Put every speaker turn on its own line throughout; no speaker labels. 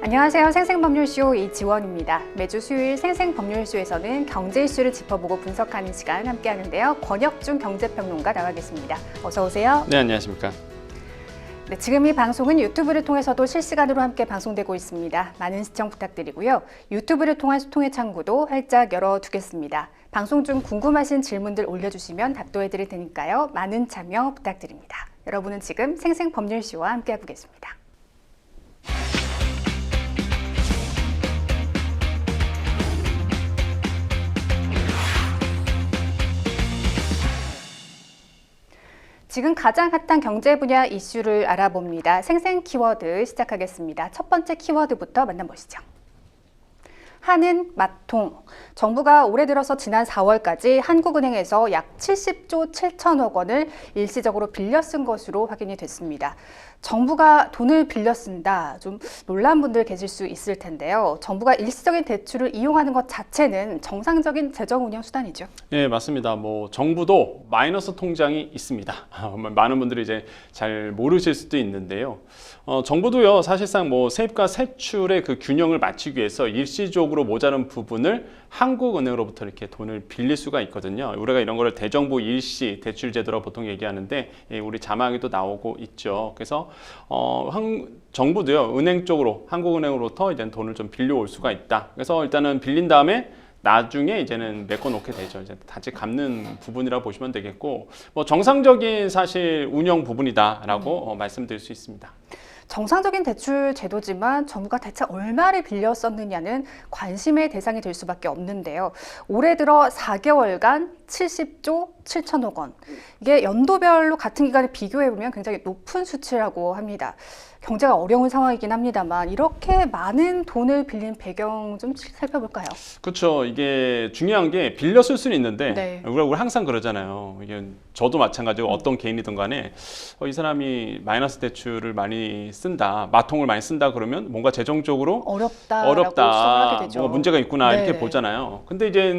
안녕하세요. 생생법률쇼 이지원입니다. 매주 수요일 생생법률쇼에서는 경제 이슈를 짚어보고 분석하는 시간 함께 하는데요. 권혁중 경제평론가 나와 계십니다. 어서 오세요.
네, 안녕하십니까.
네, 지금 이 방송은 유튜브를 통해서도 실시간으로 함께 방송되고 있습니다. 많은 시청 부탁드리고요. 유튜브를 통한 소통의 창구도 활짝 열어두겠습니다. 방송 중 궁금하신 질문들 올려주시면 답도해드릴 테니까요. 많은 참여 부탁드립니다. 여러분은 지금 생생법률쇼와 함께하고 계십니다. 지금 가장 핫한 경제 분야 이슈를 알아봅니다. 생생 키워드 시작하겠습니다. 첫 번째 키워드부터 만나보시죠. 한은 마통. 정부가 올해 들어서 지난 4월까지 한국은행에서 약 70조 7천억 원을 일시적으로 빌려 쓴 것으로 확인이 됐습니다. 정부가 돈을 빌려 쓴다. 좀 놀란 분들 계실 수 있을 텐데요. 정부가 일시적인 대출을 이용하는 것 자체는 정상적인 재정 운영 수단이죠.
네, 맞습니다. 정부도 마이너스 통장이 있습니다. 많은 분들이 이제 잘 모르실 수도 있는데요. 정부도요, 사실상 세입과 세출의 그 균형을 맞추기 위해서 일시적으로 모자란 부분을 한국은행으로부터 이렇게 돈을 빌릴 수가 있거든요. 우리가 이런 거를 대정부 일시 대출 제도라고 보통 얘기하는데, 우리 자막에도 나오고 있죠. 그래서 정부도요, 은행 쪽으로 한국은행으로부터 이제 돈을 좀 빌려올 수가 있다. 그래서 일단은 빌린 다음에 나중에 이제는 메꿔놓게 되죠. 이제 다시 갚는 부분이라고 보시면 되겠고, 정상적인 사실 운영 부분이다라고 말씀드릴 수 있습니다.
정상적인 대출 제도지만 정부가 대체 얼마를 빌려 썼느냐는 관심의 대상이 될 수밖에 없는데요. 올해 들어 4개월간 70조 7천억 원. 이게 연도별로 같은 기간을 비교해보면 굉장히 높은 수치라고 합니다. 경제가 어려운 상황이긴 합니다만 이렇게 많은 돈을 빌린 배경 좀 살펴볼까요?
그렇죠. 이게 중요한 게 빌려 쓸 수는 있는데,
네.
우리 항상 그러잖아요. 이게 저도 마찬가지고 어떤 개인이든 간에 이 사람이 마이너스 대출을 많이 쓴다, 마통을 많이 쓴다 그러면 뭔가 재정적으로 어렵다,
하게 되죠.
뭔가 문제가 있구나
네.
이렇게 보잖아요. 근데 이제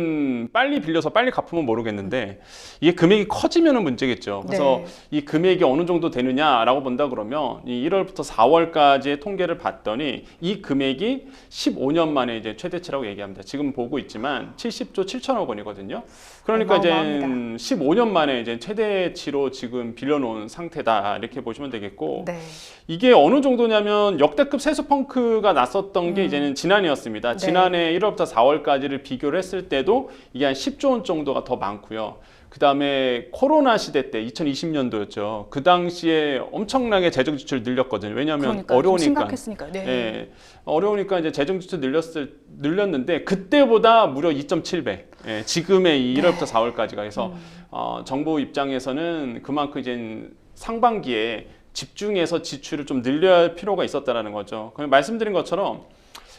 빨리 빌려서 빨리 갚으면 모르겠는데 이게 금액이 커지면은 문제겠죠. 그래서
네.
이 금액이 어느 정도 되느냐라고 본다 그러면 이 1월부터 4월까지의 통계를 봤더니 이 금액이 15년 만에 이제 최대치라고 얘기합니다. 지금 보고 있지만 70조 7천억 원이거든요. 그러니까 이제 15년 만에 이제 최대치로 지금 빌려놓은 상태다 이렇게 보시면 되겠고,
네.
이게 어느 정도냐면 역대급 세수 펑크가 났었던 게 이제는 지난해였습니다.
네.
지난해 1월부터 4월까지를 비교를 했을 때도 이게 한 10조 원 정도가 더 많고요. 그 다음에 코로나 시대 때 2020년도였죠. 그 당시에 엄청나게 재정 지출 늘렸거든요. 왜냐하면 어려우니까.
심각했으니까요. 네.
예, 어려우니까 이제 재정 지출 늘렸는데 그때보다 무려 2.7배. 예, 지금의 이 1월부터 4월까지가 해서 정부 입장에서는 그만큼 이제 상반기에 집중해서 지출을 좀 늘려야 할 필요가 있었다라는 거죠. 그럼 말씀드린 것처럼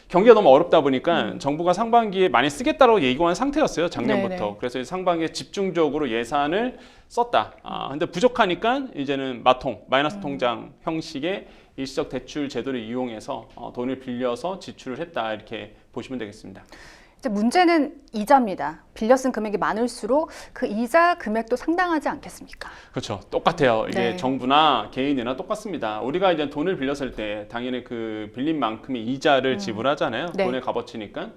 경기가 너무 어렵다 보니까 정부가 상반기에 많이 쓰겠다고 예고한 상태였어요, 작년부터.
네네.
그래서 상반기에 집중적으로 예산을 썼다. 근데 부족하니까 이제는 마이너스 통장 형식의 일시적 대출 제도를 이용해서 돈을 빌려서 지출을 했다 이렇게 보시면 되겠습니다.
이제 문제는 이자입니다. 빌려 쓴 금액이 많을수록 그 이자 금액도 상당하지 않겠습니까?
그렇죠. 똑같아요. 이게
네.
정부나 개인이나 똑같습니다. 우리가 이제 돈을 빌렸을 때 당연히 그 빌린 만큼의 이자를 지불하잖아요.
네.
돈의 값어치니까.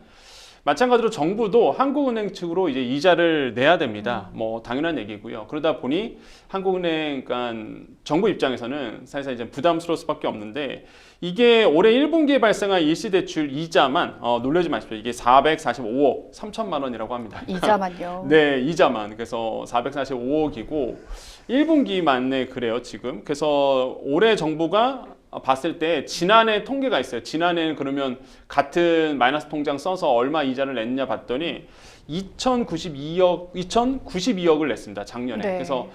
마찬가지로 정부도 한국은행 측으로 이제 이자를 내야 됩니다. 당연한 얘기고요. 그러다 보니 한국은행, 그러니까 정부 입장에서는 사실상 이제 부담스러울 수밖에 없는데, 이게 올해 1분기에 발생한 일시대출 이자만 놀라지 마십시오. 이게 445억 3천만 원이라고 합니다.
이자만요.
네, 이자만. 그래서 445억이고 1분기만에 그래요, 지금. 그래서 올해 정부가 봤을 때 지난해 통계가 있어요. 지난해는 그러면 같은 마이너스 통장 써서 얼마 이자를 냈냐 봤더니 2,092억을 냈습니다. 작년에.
네.
그래서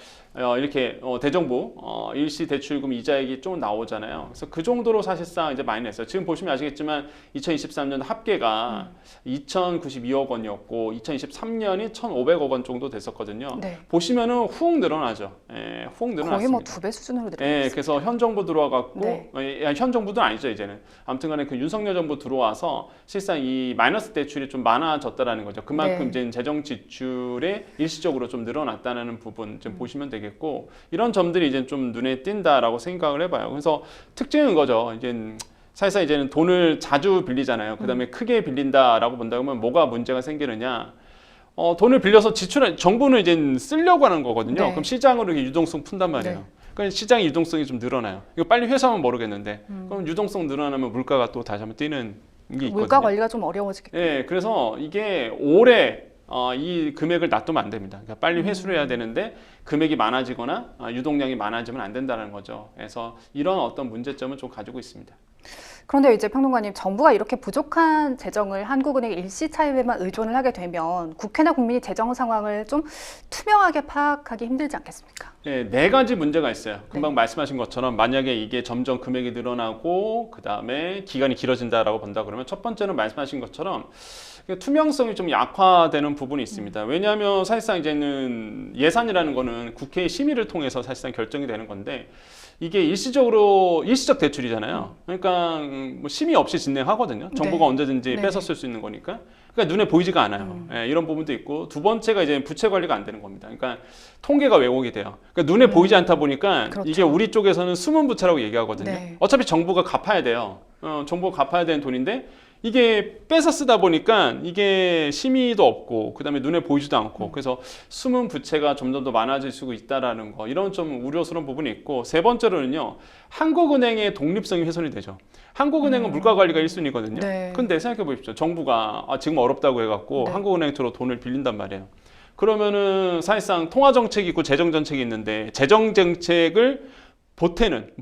이렇게 대정부 일시 대출금 이자액이 좀 나오잖아요. 그래서 그 정도로 사실상 이제 많이 냈어요. 지금 보시면 아시겠지만 2023년 합계가 2,092억 원이었고 2023년이 1,500억 원 정도 됐었거든요.
네.
보시면은 후uk 늘어나죠. 예, 후uk 늘어났습니다.
거의 2배 수준으로 늘어났습니다.
예, 그래서 현 정부 들어와갖고
네.
현 정부도 아니죠 이제는. 아무튼간에 그 윤석열 정부 들어와서 실상 이 마이너스 대출이 좀 많아졌다라는 거죠. 그만큼
네.
이제 재정 지출에 일시적으로 좀 늘어났다는 부분 좀 보시면 되겠고, 이런 점들이 이제 좀 눈에 띈다라고 생각을 해봐요. 그래서 특징은 거죠. 이제 사실상 이제는 돈을 자주 빌리잖아요. 그다음에 크게 빌린다라고 본다면 뭐가 문제가 생기느냐? 돈을 빌려서 정부는 이제 쓰려고 하는 거거든요.
네.
그럼 시장으로 이렇게 유동성 푼단 말이에요.
네.
그러니까 시장의 유동성이 좀 늘어나요. 이거 빨리 회수하면 모르겠는데, 그럼 유동성 늘어나면 물가가 또 다시 한번 뛰는 게 있거든요.
물가 관리가 좀 어려워지겠죠.
예, 그래서 이게 오래 이 금액을 놔두면 안 됩니다. 그러니까 빨리 회수를 해야 되는데 금액이 많아지거나 유동량이 많아지면 안 된다는 거죠. 그래서 이런 어떤 문제점은 좀 가지고 있습니다.
그런데 이제 평론가님, 정부가 이렇게 부족한 재정을 한국은행 일시차입에만 의존을 하게 되면 국회나 국민이 재정 상황을 좀 투명하게 파악하기 힘들지 않겠습니까?
예, 네 가지 문제가 있어요. 금방 말씀하신 것처럼 만약에 이게 점점 금액이 늘어나고 그 다음에 기간이 길어진다라고 본다 그러면 첫 번째는 말씀하신 것처럼 투명성이 좀 약화되는 부분이 있습니다. 왜냐하면 사실상 이제는 예산이라는 거는 국회의 심의를 통해서 사실상 결정이 되는 건데 이게 일시적 대출이잖아요. 그러니까 뭐 심의 없이 진행하거든요. 정부가 언제든지
네.
뺏어 쓸 수 있는 거니까. 그러니까 눈에 보이지가 않아요. 예, 이런 부분도 있고 두 번째가 이제 부채 관리가 안 되는 겁니다. 그러니까 통계가 왜곡이 돼요. 그러니까 눈에 보이지 않다 보니까
그렇죠.
이게 우리 쪽에서는 숨은 부채라고 얘기하거든요.
네.
어차피 정부가 갚아야 돼요. 정부가 갚아야 되는 돈인데 이게 뺏어 쓰다 보니까 이게 심의도 없고 그다음에 눈에 보이지도 않고 그래서 숨은 부채가 점점 더 많아질 수 있다라는 거 이런 좀 우려스러운 부분이 있고 세 번째로는요 한국은행의 독립성이 훼손이 되죠. 한국은행은 물가 관리가 1순위거든요.
네.
근데 생각해 보십시오. 정부가 지금 어렵다고 해갖고
네.
한국은행으로 돈을 빌린단 말이에요. 그러면은 사실상 통화 정책이 있고 재정 정책이 있는데 재정 정책을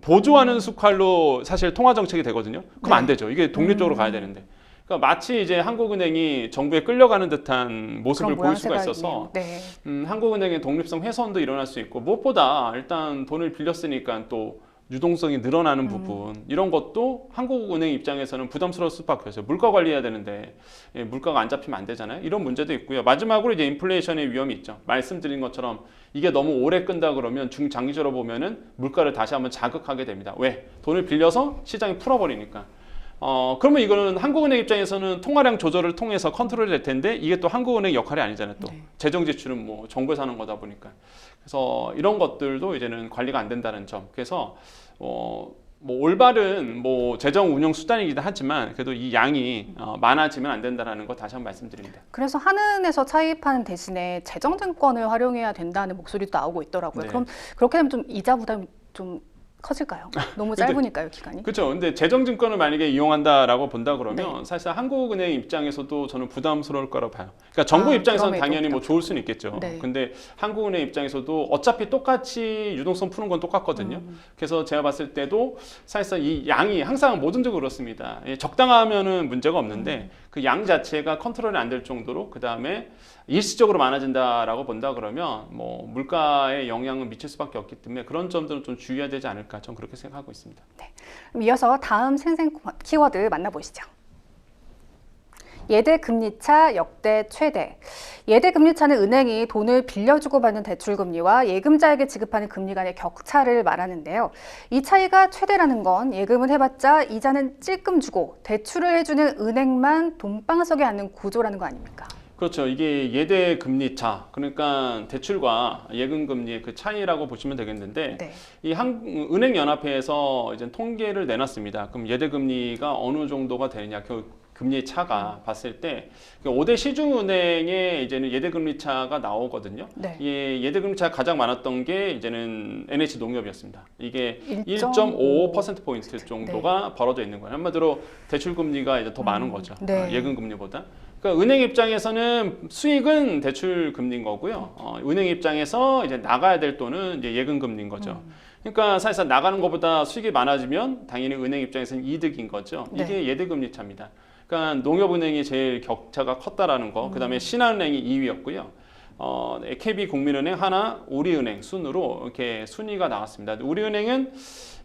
보조하는 수칼로 사실 통화 정책이 되거든요. 그럼 안 되죠. 이게 독립적으로 가야 되는데. 그러니까 마치 이제 한국은행이 정부에 끌려가는 듯한 모습을
그런
보일 수가
모양새가
있어서
있네요. 네.
한국은행의 독립성 훼손도 일어날 수 있고 무엇보다 일단 돈을 빌렸으니까 또 유동성이 늘어나는 부분 이런 것도 한국은행 입장에서는 부담스러울 수밖에 없어요. 물가 관리해야 되는데 물가가 안 잡히면 안 되잖아요. 이런 문제도 있고요. 마지막으로 이제 인플레이션의 위험이 있죠. 말씀드린 것처럼 이게 너무 오래 끈다 그러면 중장기적으로 보면은 물가를 다시 한번 자극하게 됩니다. 왜? 돈을 빌려서 시장이 풀어버리니까. 그러면 이거는 한국은행 입장에서는 통화량 조절을 통해서 컨트롤이 될 텐데 이게 또 한국은행 역할이 아니잖아요. 또
네.
재정 지출은 뭐 정부에서 하는 거다 보니까 그래서 이런 것들도 이제는 관리가 안 된다는 점. 그래서 뭐 올바른 뭐 재정 운영 수단이기도 하지만 그래도 이 양이 많아지면 안 된다는 거 다시 한번 말씀드립니다.
그래서 한은에서 차입하는 대신에 재정증권을 활용해야 된다는 목소리도 나오고 있더라고요.
네.
그럼 그렇게 되면 좀 이자 부담이 좀 커질까요? 너무 짧으니까요, 기간이.
그렇죠. 근데 재정증권을 만약에 이용한다라고 본다 그러면 사실 한국은행 입장에서도 저는 부담스러울 거라고 봐요. 그러니까 정부 입장에서는
그럼에도
당연히 뭐 좋을 수는 있겠죠.
네.
근데 한국은행 입장에서도 어차피 똑같이 유동성 푸는 건 똑같거든요. 그래서 제가 봤을 때도 사실상 이 양이 항상 뭐든지 그렇습니다. 적당하면은 문제가 없는데 그 양 자체가 컨트롤이 안 될 정도로 그 다음에 일시적으로 많아진다라고 본다 그러면 뭐 물가에 영향을 미칠 수밖에 없기 때문에 그런 점들은 좀 주의해야 되지 않을까 저는 그렇게 생각하고 있습니다.
그럼 이어서 다음 생생 키워드 만나보시죠. 예대 금리차 역대 최대. 예대 금리차는 은행이 돈을 빌려주고 받는 대출 금리와 예금자에게 지급하는 금리 간의 격차를 말하는데요. 이 차이가 최대라는 건 예금은 해봤자 이자는 찔끔 주고 대출을 해주는 은행만 돈방석에 앉는 구조라는 거 아닙니까?
그렇죠. 이게 예대 금리 차, 그러니까 대출과 예금 금리의 그 차이라고 보시면 되겠는데,
네.
이 은행연합회에서 이제 통계를 내놨습니다. 그럼 예대 금리가 어느 정도가 되느냐, 그 금리의 차가 봤을 때 5대 시중은행의 이제는 예대 금리 차가 나오거든요.
네.
이 예대 금리 차가 가장 많았던 게 이제는 NH농협이었습니다. 이게
1.55%
1.55% 정도가 벌어져 있는 거예요. 한마디로 대출 금리가 이제 더 많은 거죠.
네.
예금 금리보다. 그러니까 은행 입장에서는 수익은 대출 금리인 거고요. 은행 입장에서 이제 나가야 될 돈은 이제 예금 금리인 거죠. 그러니까 사실상 나가는 것보다 수익이 많아지면 당연히 은행 입장에서는 이득인 거죠.
네.
이게 예대 금리 차입니다. 그러니까 농협은행이 제일 격차가 컸다라는 거. 그다음에 신한은행이 2위였고요. KB국민은행, 하나, 우리은행 순으로 이렇게 순위가 나왔습니다. 우리은행은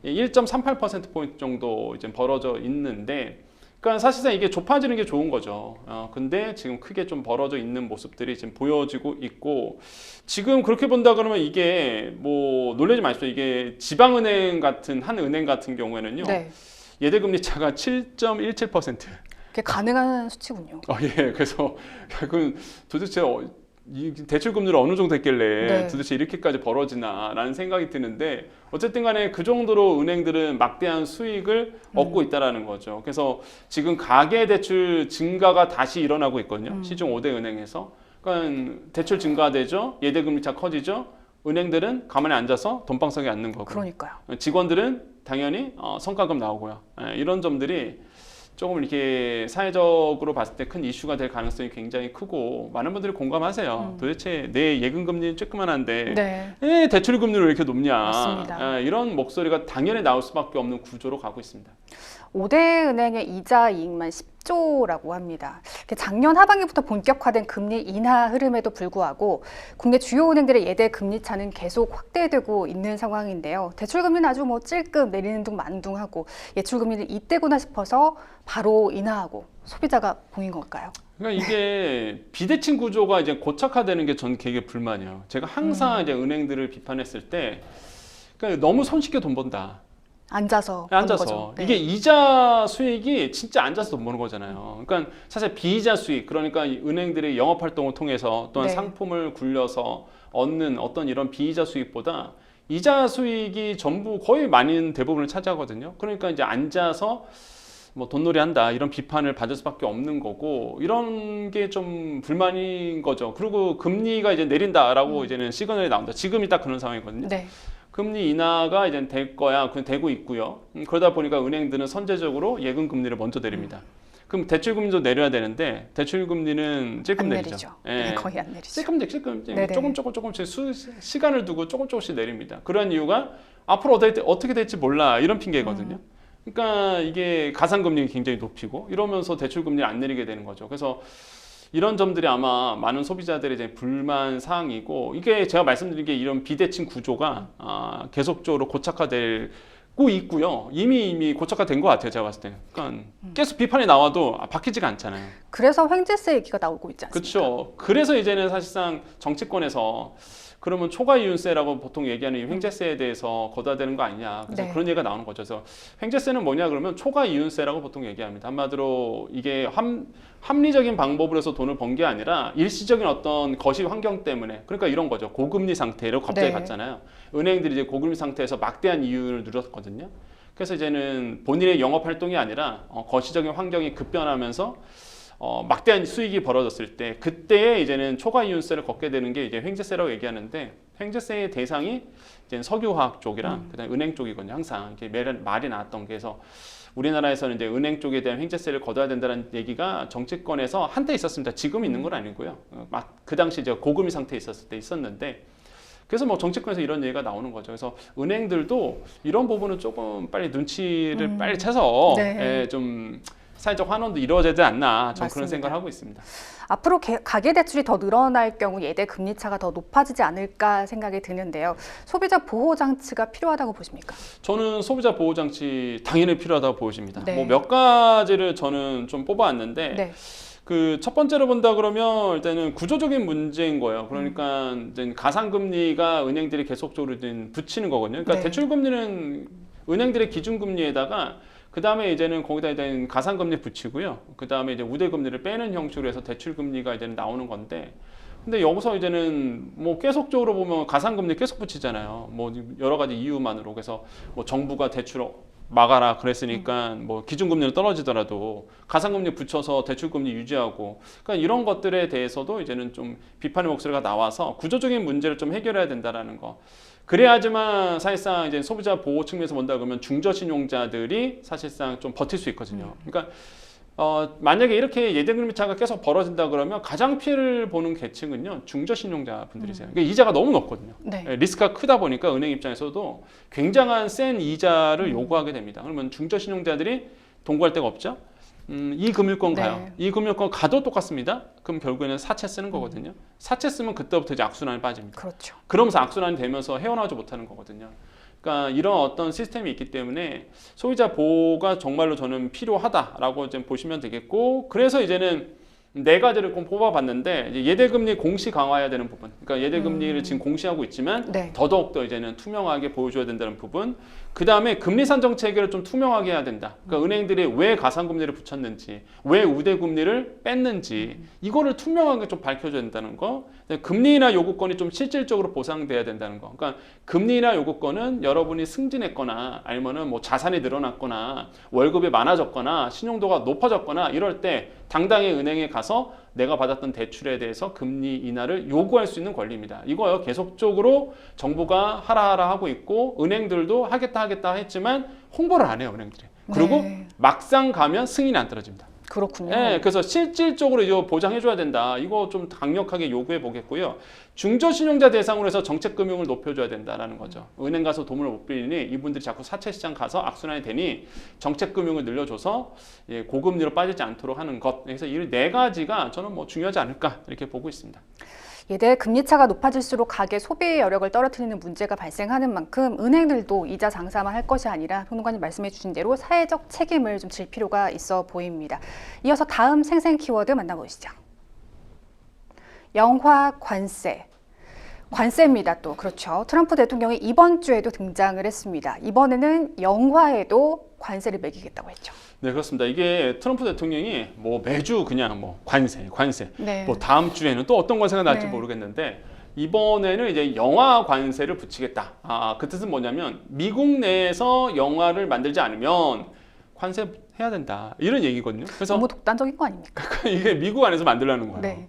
1.38%포인트 정도 이제 벌어져 있는데. 그러니까 사실상 이게 좁아지는 게 좋은 거죠. 근데 지금 크게 좀 벌어져 있는 모습들이 지금 보여지고 있고 지금 그렇게 본다 그러면 이게 뭐 놀라지 마십시오. 이게 지방은행 같은 한 은행 같은 경우에는요.
네.
예대금리 차가 7.17%.
그게 가능한 수치군요.
예. 그래서 그 도대체 이 대출 금리를 어느 정도 했길래
네.
도대체 이렇게까지 벌어지나라는 생각이 드는데 어쨌든 간에 그 정도로 은행들은 막대한 수익을 얻고 있다라는 거죠. 그래서 지금 가계 대출 증가가 다시 일어나고 있거든요. 시중 5대 은행에서. 그러니까 대출 증가되죠. 예대금리차 커지죠. 은행들은 가만히 앉아서 돈방석에 앉는 거고.
그러니까요.
직원들은 당연히 성과급 나오고요. 이런 점들이 조금 이렇게 사회적으로 봤을 때 큰 이슈가 될 가능성이 굉장히 크고 많은 분들이 공감하세요. 도대체 내 예금 금리는 조그만한데
네.
대출 금리는 왜 이렇게 높냐?
맞습니다.
이런 목소리가 당연히 나올 수밖에 없는 구조로 가고 있습니다.
5대 은행의 이자 이익만 10조라고 합니다. 작년 하반기부터 본격화된 금리 인하 흐름에도 불구하고 국내 주요 은행들의 예대 금리 차는 계속 확대되고 있는 상황인데요. 대출 금리는 아주 찔끔 내리는 둥 마는 둥 하고 예출 금리는 이때구나 싶어서 바로 인하하고 소비자가 봉인 걸까요?
그러니까 이게 비대칭 구조가 이제 고착화되는 게 전 되게 불만이에요. 제가 항상 이제 은행들을 비판했을 때 그러니까 너무 손쉽게 돈 번다.
앉아서 버는
앉아서
거죠. 네.
이게 이자 수익이 진짜 앉아서 돈 버는 거잖아요. 그러니까 사실 비이자 수익 그러니까 이 은행들이 영업 활동을 통해서 또한
네.
상품을 굴려서 얻는 어떤 이런 비이자 수익보다 이자 수익이 전부 거의 많은 대부분을 차지하거든요. 그러니까 이제 앉아서 뭐 돈놀이 한다 이런 비판을 받을 수밖에 없는 거고 이런 게 좀 불만인 거죠. 그리고 금리가 이제 내린다라고 이제는 시그널이 나온다. 지금이 딱 그런 상황이거든요.
네.
금리 인하가 이제 될 거야. 그냥 되고 있고요. 그러다 보니까 은행들은 선제적으로 예금 금리를 먼저 내립니다. 그럼 대출 금리도 내려야 되는데 대출 금리는 찔끔
안
내리죠.
내리죠.
예.
네, 거의 안 내리죠.
찔끔
네네.
조금씩 시간을 두고 조금씩 내립니다. 그런 이유가 앞으로 어떻게 될지 몰라 이런 핑계거든요. 그러니까 이게 가상금리가 굉장히 높이고 이러면서 대출 금리를 안 내리게 되는 거죠. 그래서 이런 점들이 아마 많은 소비자들의 이제 불만 사항이고 이게 제가 말씀드린 게 이런 비대칭 구조가 계속적으로 고착화되고 있고요. 이미 고착화된 것 같아요. 제가 봤을 때. 그러니까 계속 비판이 나와도 바뀌지가 않잖아요.
그래서 횡재세 얘기가 나오고 있지 않습니까?
그렇죠. 그래서 이제는 사실상 정치권에서 그러면 초과 이윤세라고 보통 얘기하는 이 횡재세에 대해서 걷어야 되는 거 아니냐. 그래서
네.
그런 얘기가 나오는 거죠. 그래서 횡재세는 뭐냐 그러면 초과 이윤세라고 보통 얘기합니다. 한마디로 이게 합리적인 방법으로 해서 돈을 번 게 아니라 일시적인 어떤 거시 환경 때문에 그러니까 이런 거죠. 고금리 상태로 갑자기
네.
갔잖아요. 은행들이 이제 고금리 상태에서 막대한 이윤을 누렸거든요. 그래서 이제는 본인의 영업 활동이 아니라 거시적인 환경이 급변하면서 막대한 수익이 벌어졌을 때 그때에 이제는 초과 이윤세를 걷게 되는 게 이제 횡재세라고 얘기하는데 횡재세의 대상이 이제 석유화학 쪽이랑 그다음에 은행 쪽이거든요. 항상 이렇게 말이 나왔던 게 해서 우리나라에서는 이제 은행 쪽에 대한 횡재세를 걷어야 된다는 얘기가 정치권에서 한때 있었습니다. 지금 있는 건 아니고요. 그 당시 이제 고금리 상태에 있었을 때 있었는데 그래서 뭐 정치권에서 이런 얘기가 나오는 거죠. 그래서 은행들도 이런 부분은 조금 빨리 눈치를 빨리 채서
네.
좀 사회적 환원도 이루어지지 않나 전 그런
맞습니다.
생각을 하고 있습니다.
앞으로 가계대출이 더 늘어날 경우 예대 금리차가 더 높아지지 않을까 생각이 드는데요. 소비자 보호 장치가 필요하다고 보십니까?
저는 소비자 보호 장치 당연히 필요하다고 보여집니다.
네.
뭐 몇 가지를 저는 좀 뽑아왔는데
네.
그 첫 번째로 본다 그러면 일단은 구조적인 문제인 거예요. 그러니까 이제 가상금리가 은행들이 계속적으로 붙이는 거거든요. 그러니까
네.
대출금리는 은행들의 기준금리에다가 그 다음에 이제는 거기다 이제 가상금리 붙이고요. 그 다음에 이제 우대금리를 빼는 형식으로 해서 대출금리가 이제는 나오는 건데, 근데 여기서 이제는 뭐 계속적으로 보면 가상금리 계속 붙이잖아요. 뭐 여러 가지 이유만으로. 그래서 뭐 정부가 대출 막아라 그랬으니까 뭐 기준금리는 떨어지더라도 가상금리 붙여서 대출금리 유지하고, 그러니까 이런 것들에 대해서도 이제는 좀 비판의 목소리가 나와서 구조적인 문제를 좀 해결해야 된다라는 거. 그래야지만 사실상 이제 소비자 보호 측면에서 본다 그러면 중저신용자들이 사실상 좀 버틸 수 있거든요. 그러니까 만약에 이렇게 예대금리차가 계속 벌어진다 그러면 가장 피해를 보는 계층은요 중저신용자 분들이세요. 그러니까 이자가 너무 높거든요.
네.
리스크가 크다 보니까 은행 입장에서도 굉장한 센 이자를 요구하게 됩니다. 그러면 중저신용자들이 동거할 데가 없죠. 이 금융권 가요.
네.
이 금융권 가도 똑같습니다. 그럼 결국에는 사채 쓰는 거거든요. 사채 쓰면 그때부터 이제 악순환에 빠집니다.
그렇죠.
그러면서 악순환이 되면서 헤어나오지 못하는 거거든요. 그러니까 이런 어떤 시스템이 있기 때문에 소비자 보호가 정말로 저는 필요하다라고 좀 보시면 되겠고, 그래서 이제는 네 가지를 꼭 뽑아봤는데, 이제 예대금리 공시 강화해야 되는 부분, 그러니까 예대금리를 지금 공시하고 있지만
네.
더더욱 더 이제는 투명하게 보여줘야 된다는 부분, 그 다음에 금리 산정 체계를 좀 투명하게 해야 된다. 그러니까 은행들이 왜 가상금리를 붙였는지, 왜 우대금리를 뺐는지 이거를 투명하게 좀 밝혀줘야 된다는 거. 금리나 요구권이 좀 실질적으로 보상돼야 된다는 거. 그러니까 금리나 요구권은 여러분이 승진했거나 아니면은 뭐 자산이 늘어났거나 월급이 많아졌거나 신용도가 높아졌거나 이럴 때 당당히 은행에 가서 내가 받았던 대출에 대해서 금리 인하를 요구할 수 있는 권리입니다. 이거요 계속적으로 정부가 하라 하고 있고 은행들도 하겠다 했지만 홍보를 안 해요 은행들이. 그리고
네.
막상 가면 승인이 안 떨어집니다.
그렇군요.
네, 그래서 실질적으로 이거 보장해줘야 된다. 이거 좀 강력하게 요구해 보겠고요. 중저신용자 대상으로 해서 정책금융을 높여줘야 된다라는 거죠. 은행 가서 돈을 못 빌리니 이분들이 자꾸 사채시장 가서 악순환이 되니 정책금융을 늘려줘서 고금리로 빠지지 않도록 하는 것. 그래서 이 네 가지가 저는 뭐 중요하지 않을까 이렇게 보고 있습니다.
예대 금리차가 높아질수록 가계 소비 여력을 떨어뜨리는 문제가 발생하는 만큼 은행들도 이자 장사만 할 것이 아니라 평론가님 말씀해 주신 대로 사회적 책임을 좀 질 필요가 있어 보입니다. 이어서 다음 생생 키워드 만나보시죠. 영화 관세. 관세입니다. 또 그렇죠. 트럼프 대통령이 이번 주에도 등장을 했습니다. 이번에는 영화에도 관세를 매기겠다고 했죠.
네, 그렇습니다. 이게 트럼프 대통령이 뭐 매주 그냥 뭐 관세,
네.
뭐 다음 주에는 또 어떤 관세가 날지
네.
모르겠는데 이번에는 이제 영화 관세를 붙이겠다. 그 뜻은 뭐냐면 미국 내에서 영화를 만들지 않으면 관세 해야 된다. 이런 얘기거든요. 그래서
너무 독단적인 거 아닙니까?
이게 미국 안에서 만들라는 거예요.
네.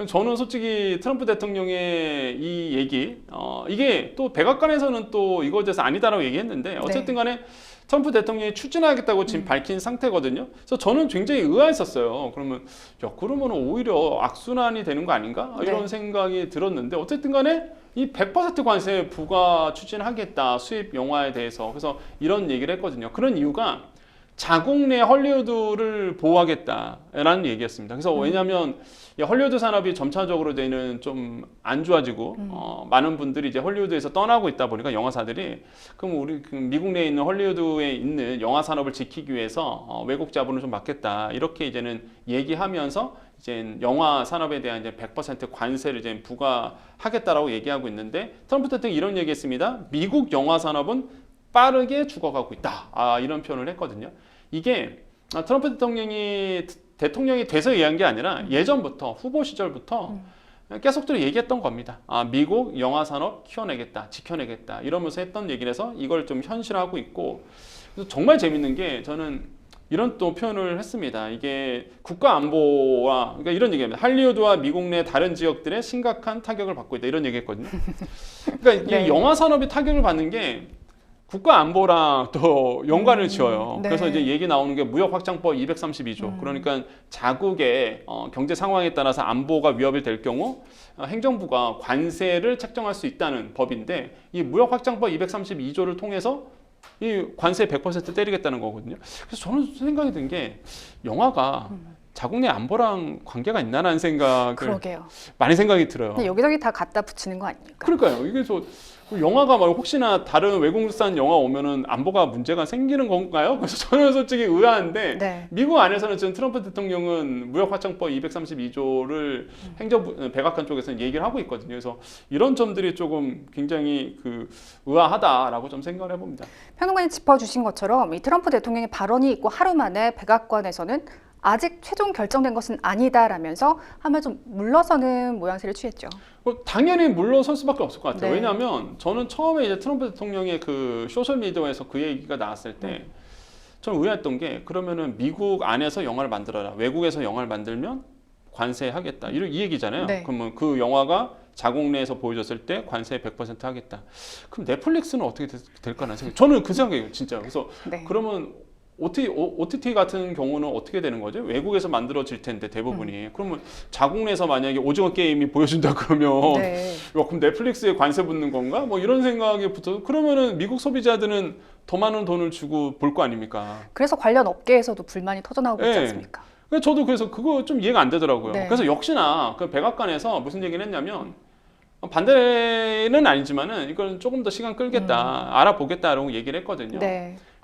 저는 솔직히 트럼프 대통령의 이 얘기, 이게 또 백악관에서는 또 이거에 대해서 아니다라고 얘기했는데 어쨌든 간에 트럼프 대통령이 추진하겠다고 지금 밝힌 상태거든요. 그래서 저는 굉장히 의아했었어요. 그러면 오히려 악순환이 되는 거 아닌가? 이런 생각이 들었는데 어쨌든 간에 이 100% 관세 부과 추진하겠다. 수입 영화에 대해서. 그래서 이런 얘기를 했거든요. 그런 이유가 자국 내 헐리우드를 보호하겠다라는 얘기였습니다. 그래서 왜냐하면 헐리우드 산업이 점차적으로 되는 좀 안 좋아지고 많은 분들이 이제 헐리우드에서 떠나고 있다 보니까 영화사들이 그럼 우리 미국 내에 있는 헐리우드에 있는 영화 산업을 지키기 위해서 외국 자본을 좀 막겠다 이렇게 이제는 얘기하면서 이제 영화 산업에 대한 이제 100% 관세를 이제 부과하겠다라고 얘기하고 있는데 트럼프 대통령이 이런 얘기했습니다. 미국 영화 산업은 빠르게 죽어가고 있다. 이런 표현을 했거든요. 이게 트럼프 대통령이 돼서 얘기한 게 아니라 예전부터 후보 시절부터 계속적으로 얘기했던 겁니다. 미국 영화 산업 키워내겠다, 지켜내겠다 이러면서 했던 얘기라서 이걸 좀 현실화하고 있고 그래서 정말 재밌는 게 저는 이런 또 표현을 했습니다. 이게 국가 안보와 그러니까 이런 얘기입니다. 할리우드와 미국 내 다른 지역들의 심각한 타격을 받고 있다 이런 얘기했거든요. 그러니까 이 영화 산업이 타격을 받는 게 국가 안보랑 또 연관을 지어요. 그래서 이제 얘기 나오는 게 무역확장법 232조. 그러니까 자국의 경제 상황에 따라서 안보가 위협이 될 경우 행정부가 관세를 책정할 수 있다는 법인데 이 무역확장법 232조를 통해서 이 관세 100% 때리겠다는 거거든요. 그래서 저는 생각이 든 게 영화가 자국 내 안보랑 관계가 있나라는 생각을
그러게요.
많이 생각이 들어요.
여기저기 다 갖다 붙이는 거 아닙니까?
그러니까요. 이게 영화가 막 혹시나 다른 외국산 영화 오면은 안보가 문제가 생기는 건가요? 그래서 저는 솔직히 의아한데 미국 안에서는 지금 트럼프 대통령은 무역확장법 232조를 행정부 백악관 쪽에서는 얘기를 하고 있거든요. 그래서 이런 점들이 조금 굉장히 의아하다라고 좀 생각을 해봅니다.
평론가님 짚어주신 것처럼 이 트럼프 대통령의 발언이 있고 하루 만에 백악관에서는 아직 최종 결정된 것은 아니다라면서 하면 좀 물러서는 모양새를 취했죠.
당연히 물러설 수밖에 없을 것 같아요. 왜냐하면 저는 처음에 이제 트럼프 대통령의 그 소셜 미디어에서 그 얘기가 나왔을 때 저는 의아했던 게 그러면은 미국 안에서 영화를 만들어라. 외국에서 영화를 만들면 관세하겠다. 이 얘기잖아요. 그러면 그 영화가 자국 내에서 보여줬을 때 관세 100% 하겠다. 그럼 넷플릭스는 어떻게 될까라는 생각. 저는 그 생각이에요, 진짜. 그래서 그러면 OTT 같은 경우는 어떻게 되는 거죠? 외국에서 만들어질 텐데 대부분이. 그러면 자국 내에서 만약에 오징어 게임이 보여준다 그러면 그럼 넷플릭스에 관세 붙는 건가? 뭐 이런 생각이 붙어서 그러면은 미국 소비자들은 더 많은 돈을 주고 볼 거 아닙니까?
그래서 관련 업계에서도 불만이 터져나오고 있지 않습니까?
저도 그래서 그거 좀 이해가 안 되더라고요. 그래서 역시나 그 백악관에서 무슨 얘기를 했냐면 반대는 아니지만은 이걸 조금 더 시간 끌겠다, 알아보겠다라고 얘기를 했거든요.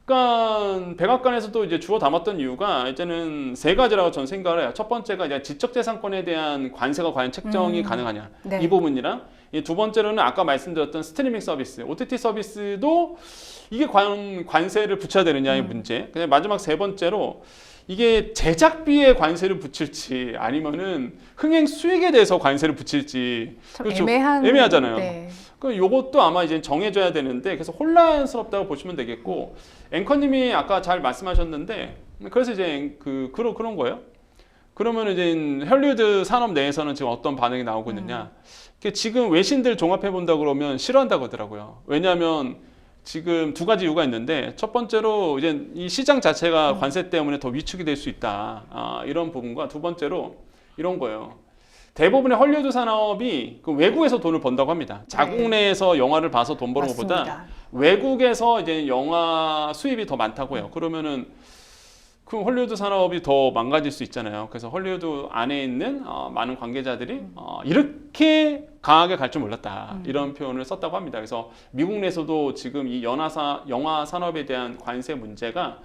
그러니까 백악관에서도 이제 주워 담았던 이유가 이제는 세 가지라고 저는 생각을 해요. 첫 번째가 이제 지적재산권에 대한 관세가 과연 책정이 가능하냐 이 부분이랑 이 두 번째로는 아까 말씀드렸던 스트리밍 서비스, OTT 서비스도 이게 과연 관세를 붙여야 되느냐의 문제. 그냥 마지막 세 번째로 이게 제작비에 관세를 붙일지 아니면은 흥행 수익에 대해서 관세를 붙일지
참
애매하잖아요.
네.
그 요것도 아마 이제 정해져야 되는데 그래서 혼란스럽다고 보시면 되겠고 앵커님이 아까 잘 말씀하셨는데 그래서 이제 그런 거예요. 그러면 이제 헐리우드 산업 내에서는 지금 어떤 반응이 나오고 있느냐? 지금 외신들 종합해 본다 그러면 싫어한다고 하더라고요. 왜냐하면 지금 두 가지 이유가 있는데 첫 번째로 이제 이 시장 자체가 관세 때문에 더 위축이 될 수 있다. 이런 부분과 두 번째로 이런 거예요. 대부분의 헐리우드 산업이 그 외국에서 돈을 번다고 합니다. 자국 내에서 영화를 봐서 돈 버는
맞습니다.
것보다 외국에서 이제 영화 수입이 더 많다고 해요. 그러면은 그 헐리우드 산업이 더 망가질 수 있잖아요. 그래서 헐리우드 안에 있는 많은 관계자들이 이렇게 강하게 갈 줄 몰랐다. 이런 표현을 썼다고 합니다. 그래서 미국 내에서도 지금 이 영화 산업에 대한 관세 문제가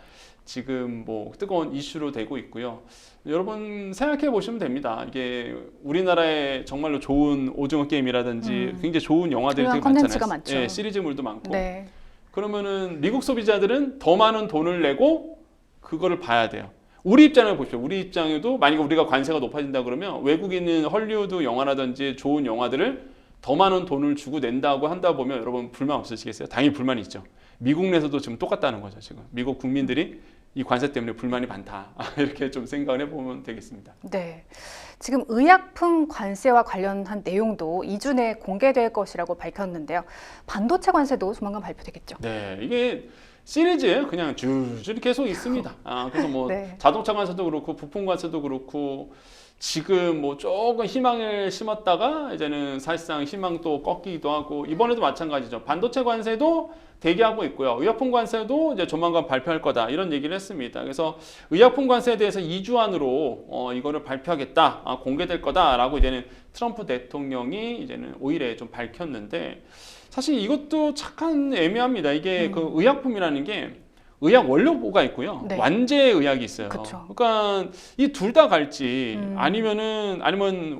지금 뭐 뜨거운 이슈로 되고 있고요. 여러분 생각해 보시면 됩니다. 이게 우리나라에 정말로 좋은 오징어 게임이라든지 굉장히 좋은 영화들이 되게
컨텐츠가
많잖아요.
많죠.
예, 시리즈물도 많고.
네.
그러면은 미국 소비자들은 더 많은 돈을 내고 그거를 봐야 돼요. 우리 입장을 보십시오. 우리 입장에도 만약에 우리가 관세가 높아진다 그러면 외국에 있는 헐리우드 영화라든지 좋은 영화들을 더 많은 돈을 주고 낸다고 한다 보면 여러분 불만 없으시겠어요? 당연히 불만이 있죠. 미국 내에서도 지금 똑같다는 거죠. 지금 미국 국민들이 이 관세 때문에 불만이 많다. 이렇게 좀 생각을 해보면 되겠습니다.
네. 지금 의약품 관세와 관련한 내용도 2주 내에 공개될 것이라고 밝혔는데요. 반도체 관세도 조만간 발표되겠죠.
네, 이게 시리즈에 그냥 줄줄이 계속 있습니다. 그래서 뭐
네.
자동차 관세도 그렇고 부품 관세도 그렇고 지금 뭐 조금 희망을 심었다가 이제는 사실상 희망도 꺾이기도 하고 이번에도 마찬가지죠. 반도체 관세도 대기하고 있고요. 의약품 관세도 이제 조만간 발표할 거다 이런 얘기를 했습니다. 그래서 의약품 관세에 대해서 2주 안으로 이거를 발표하겠다, 공개될 거다라고 이제는 트럼프 대통령이 이제는 5일에 좀 밝혔는데 사실 이것도 약간 애매합니다. 이게 그 의약품이라는 게 의약 원료가 있고요.
네.
완제 의약이 있어요.
그쵸.
그러니까 이 둘 다 갈지 아니면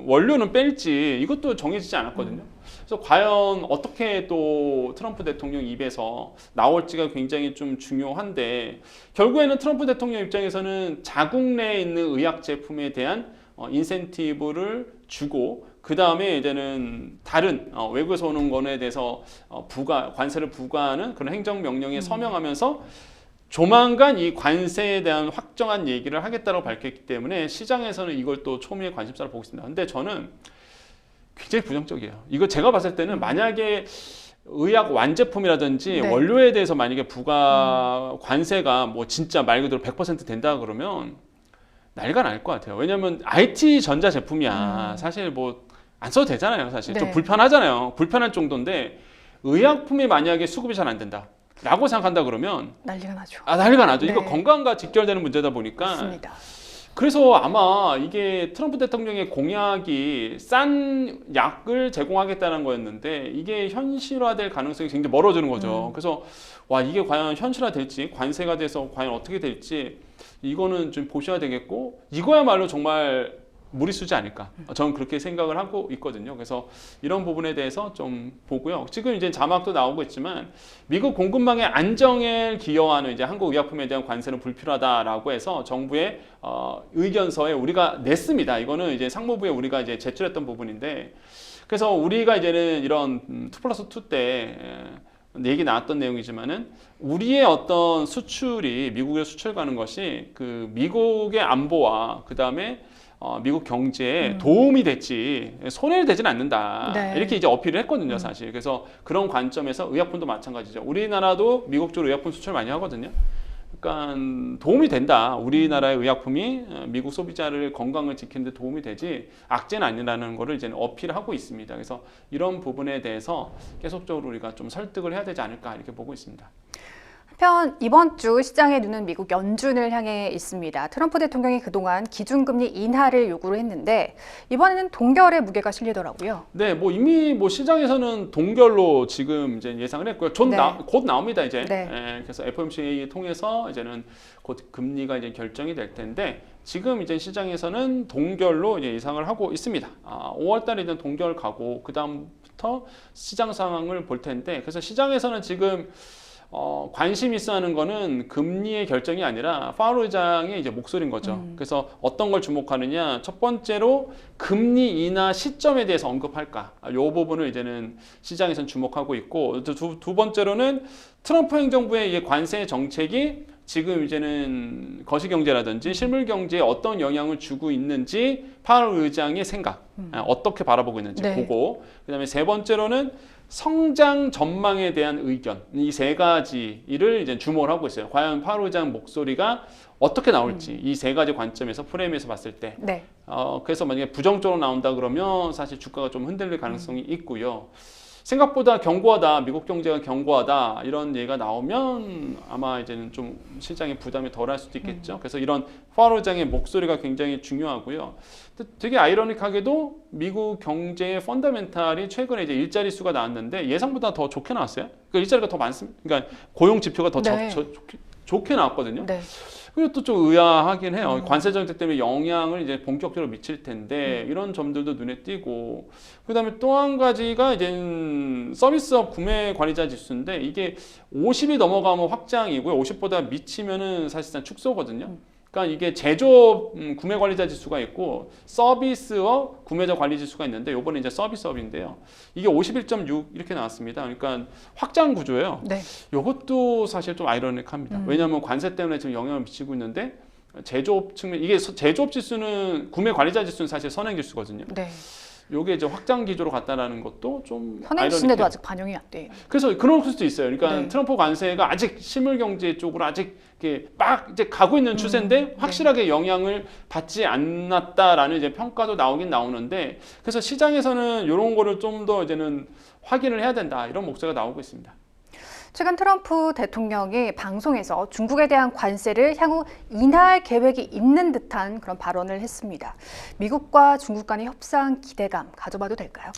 원료는 뺄지 이것도 정해지지 않았거든요. 그래서 과연 어떻게 또 트럼프 대통령 입에서 나올지가 굉장히 좀 중요한데 결국에는 트럼프 대통령 입장에서는 자국 내에 있는 의약 제품에 대한 인센티브를 주고 그 다음에 이제는 다른 외국에서 오는 거에 대해서 관세를 부과하는 그런 행정명령에 서명하면서 조만간 이 관세에 대한 확정한 얘기를 하겠다고 밝혔기 때문에 시장에서는 이걸 또 초미의 관심사를 보고 있습니다. 근데 저는 굉장히 부정적이에요. 이거 제가 봤을 때는 만약에 의약 완제품이라든지
네.
원료에 대해서 만약에 부과 관세가 뭐 진짜 말 그대로 100% 된다 그러면 난리가 날 것 같아요. 왜냐하면 IT 전자 제품이야. 사실 뭐 안 써도 되잖아요. 사실 좀
네.
불편하잖아요. 불편할 정도인데 의약품이 만약에 수급이 잘 안 된다. 라고 생각한다 그러면
난리가 나죠.
난리가 나죠.
네.
이거 건강과 직결되는 문제다 보니까
맞습니다.
그래서 아마 이게 트럼프 대통령의 공약이 싼 약을 제공하겠다는 거였는데 이게 현실화될 가능성이 굉장히 멀어지는 거죠. 그래서 와 이게 과연 현실화될지 관세가 돼서 과연 어떻게 될지 이거는 좀 보셔야 되겠고 이거야말로 정말 무리수지 않을까 저는 그렇게 생각을 하고 있거든요. 그래서 이런 부분에 대해서 좀 보고요. 지금 이제 자막도 나오고 있지만 미국 공급망의 안정을 기여하는 이제 한국 의약품에 대한 관세는 불필요하다라고 해서 정부의 의견서에 우리가 냈습니다. 이거는 이제 상무부에 우리가 이제 제출했던 부분인데 그래서 우리가 이제는 이런 2+2 때 얘기 나왔던 내용이지만은 우리의 어떤 수출이 미국에 수출 가는 것이 그 미국의 안보와 그 다음에 미국 경제에 도움이 됐지 손해를 되지는 않는다.
네.
이렇게 이제 어필을 했거든요, 사실. 그래서 그런 관점에서 의약품도 마찬가지죠. 우리나라도 미국 쪽으로 의약품 수출 많이 하거든요. 그러니까 도움이 된다. 우리나라의 의약품이 미국 소비자를 건강을 지키는 데 도움이 되지 악재는 아니라는 거를 이제 어필하고 있습니다. 그래서 이런 부분에 대해서 계속적으로 우리가 좀 설득을 해야 되지 않을까 이렇게 보고 있습니다.
한편 이번 주 시장의 눈은 미국 연준을 향해 있습니다. 트럼프 대통령이 그동안 기준금리 인하를 요구를 했는데 이번에는 동결의 무게가 실리더라고요.
네, 뭐 이미 뭐 시장에서는 동결로 지금 이제 예상을 했고요.
네.
곧 나옵니다 이제.
네.
그래서 FOMC 통해서 이제는 곧 금리가 이제 결정이 될 텐데 지금 이제 시장에서는 동결로 이제 예상을 하고 있습니다. 5월달에 이제 동결 가고 그 다음 부터 시장 상황을 볼 텐데, 그래서 시장에서는 지금 관심 있어 하는 거는 금리의 결정이 아니라 파월 의장의 이제 목소리인 거죠. 그래서 어떤 걸 주목하느냐, 첫 번째로 금리 인하 시점에 대해서 언급할까, 이 부분을 이제는 시장에서는 주목하고 있고, 두 번째로는 트럼프 행정부의 이 관세 정책이 지금 이제는 거시경제라든지 실물경제에 어떤 영향을 주고 있는지 파월 의장의 생각, 어떻게 바라보고 있는지
네.
보고, 그다음에 세 번째로는 성장 전망에 대한 의견, 이 세 가지를 이제 주목을 하고 있어요. 과연 파월 의장 목소리가 어떻게 나올지, 이 세 가지 관점에서 프레임에서 봤을 때,
네.
그래서 만약에 부정적으로 나온다 그러면 사실 주가가 좀 흔들릴 가능성이 있고요. 생각보다 견고하다, 미국 경제가 견고하다, 이런 얘기가 나오면 아마 이제는 좀 시장의 부담이 덜할 수도 있겠죠. 그래서 이런 파월 의장의 목소리가 굉장히 중요하고요. 되게 아이러닉하게도 미국 경제의 펀더멘탈이 최근에 이제 일자리 수가 나왔는데 예상보다 더 좋게 나왔어요. 그러니까 일자리가 더 많습니다. 그러니까 고용 지표가 더
네.
좋게 나왔거든요.
네.
그리고 또 좀 의아하긴 해요. 관세 정책 때문에 영향을 이제 본격적으로 미칠 텐데 이런 점들도 눈에 띄고, 그다음에 또 한 가지가 이제 서비스업 구매 관리자 지수인데 이게 50이 넘어가면 확장이고요. 50보다 미치면은 사실상 축소거든요. 그러니까 이게 제조업 구매 관리자 지수가 있고 서비스업 구매자 관리 지수가 있는데 요번에 이제 서비스업인데요. 이게 51.6 이렇게 나왔습니다. 그러니까 확장 구조예요.
네.
이것도 사실 좀 아이러닉합니다. 왜냐하면 관세 때문에 지금 영향을 미치고 있는데 제조업 측면, 이게 제조업 지수는 구매 관리자 지수는 사실 선행 지수거든요.
네.
요게 이제 확장 기조로 갔다라는 것도 좀
선행지수인데도
아이러닉해요.
아직 반영이 안 돼요.
그래서 그럴 수도 있어요. 그러니까
네.
트럼프 관세가 아직 실물 경제 쪽으로 아직 이렇게 막 이제 가고 있는 추세인데 확실하게 영향을 받지 않았다라는 이제 평가도 나오긴 나오는데, 그래서 시장에서는 이런 거를 좀 더 이제는 확인을 해야 된다, 이런 목소리가 나오고 있습니다.
최근 트럼프 대통령이 방송에서 중국에 대한 관세를 향후 인하할 계획이 있는 듯한 그런 발언을 했습니다. 미국과 중국 간의 협상 기대감 가져봐도 될까요?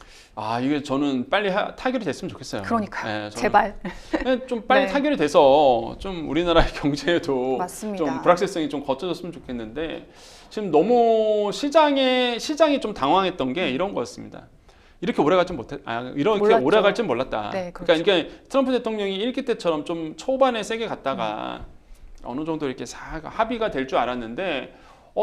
이게 저는 빨리 타결이 됐으면 좋겠어요.
그러니까요.
네,
제발.
좀 빨리
네.
타결이 돼서 좀 우리나라의 경제에도
맞습니다.
좀 불확실성이 좀 거쳐졌으면 좋겠는데, 지금 너무 시장이 좀 당황했던 게 이런 거였습니다. 이렇게 오래 갈지 이렇게
몰랐죠.
오래 갈지 몰랐다.
네, 그렇죠.
그러니까 트럼프 대통령이 1기 때처럼 좀 초반에 세게 갔다가 어느 정도 이렇게 합의가 될 줄 알았는데,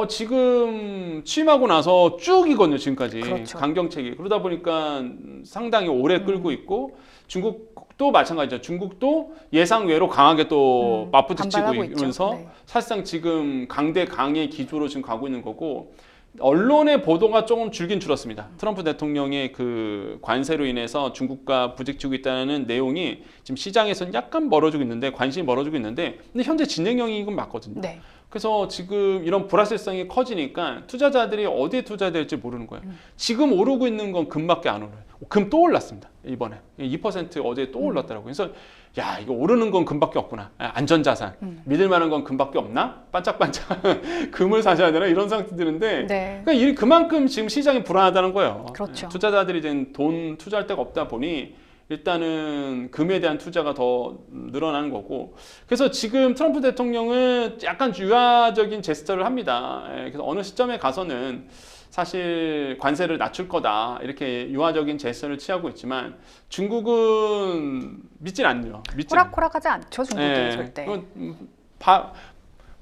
지금 취임하고 나서 쭉이거든요, 지금까지.
그렇죠.
강경책이. 그러다 보니까 상당히 오래 끌고 있고, 중국도 마찬가지죠. 중국도 예상 외로 강하게 또 맞부딪히고
반발하고 있죠.
이러면서
네.
사실상 지금 강대 강의 기조로 지금 가고 있는 거고, 언론의 보도가 조금 줄긴 줄었습니다. 트럼프 대통령의 그 관세로 인해서 중국과 부딪히고 있다는 내용이 지금 시장에서는 약간 멀어지고 있는데, 관심이 멀어지고 있는데, 근데 현재 진행형인 건 맞거든요.
네.
그래서 지금 이런 불확실성이 커지니까 투자자들이 어디에 투자해야 될지 모르는 거예요. 지금 오르고 있는 건 금밖에 안 오르요. 금 또 올랐습니다. 이번에 2% 어제 또 올랐더라고요. 그래서 야, 이거 오르는 건 금밖에 없구나. 안전자산 믿을 만한 건 금밖에 없나? 반짝반짝 금을 사셔야 되나? 이런 생각이 드는데,
네.
그러니까 그만큼 지금 시장이 불안하다는 거예요.
그렇죠.
투자자들이 이제 돈 투자할 데가 없다 보니 일단은 금에 대한 투자가 더 늘어나는 거고, 그래서 지금 트럼프 대통령은 약간 유화적인 제스처를 합니다. 그래서 어느 시점에 가서는 사실 관세를 낮출 거다, 이렇게 유화적인 제스처를 취하고 있지만 중국은 믿진 않죠.
호락호락하지 않죠, 중국은 절대.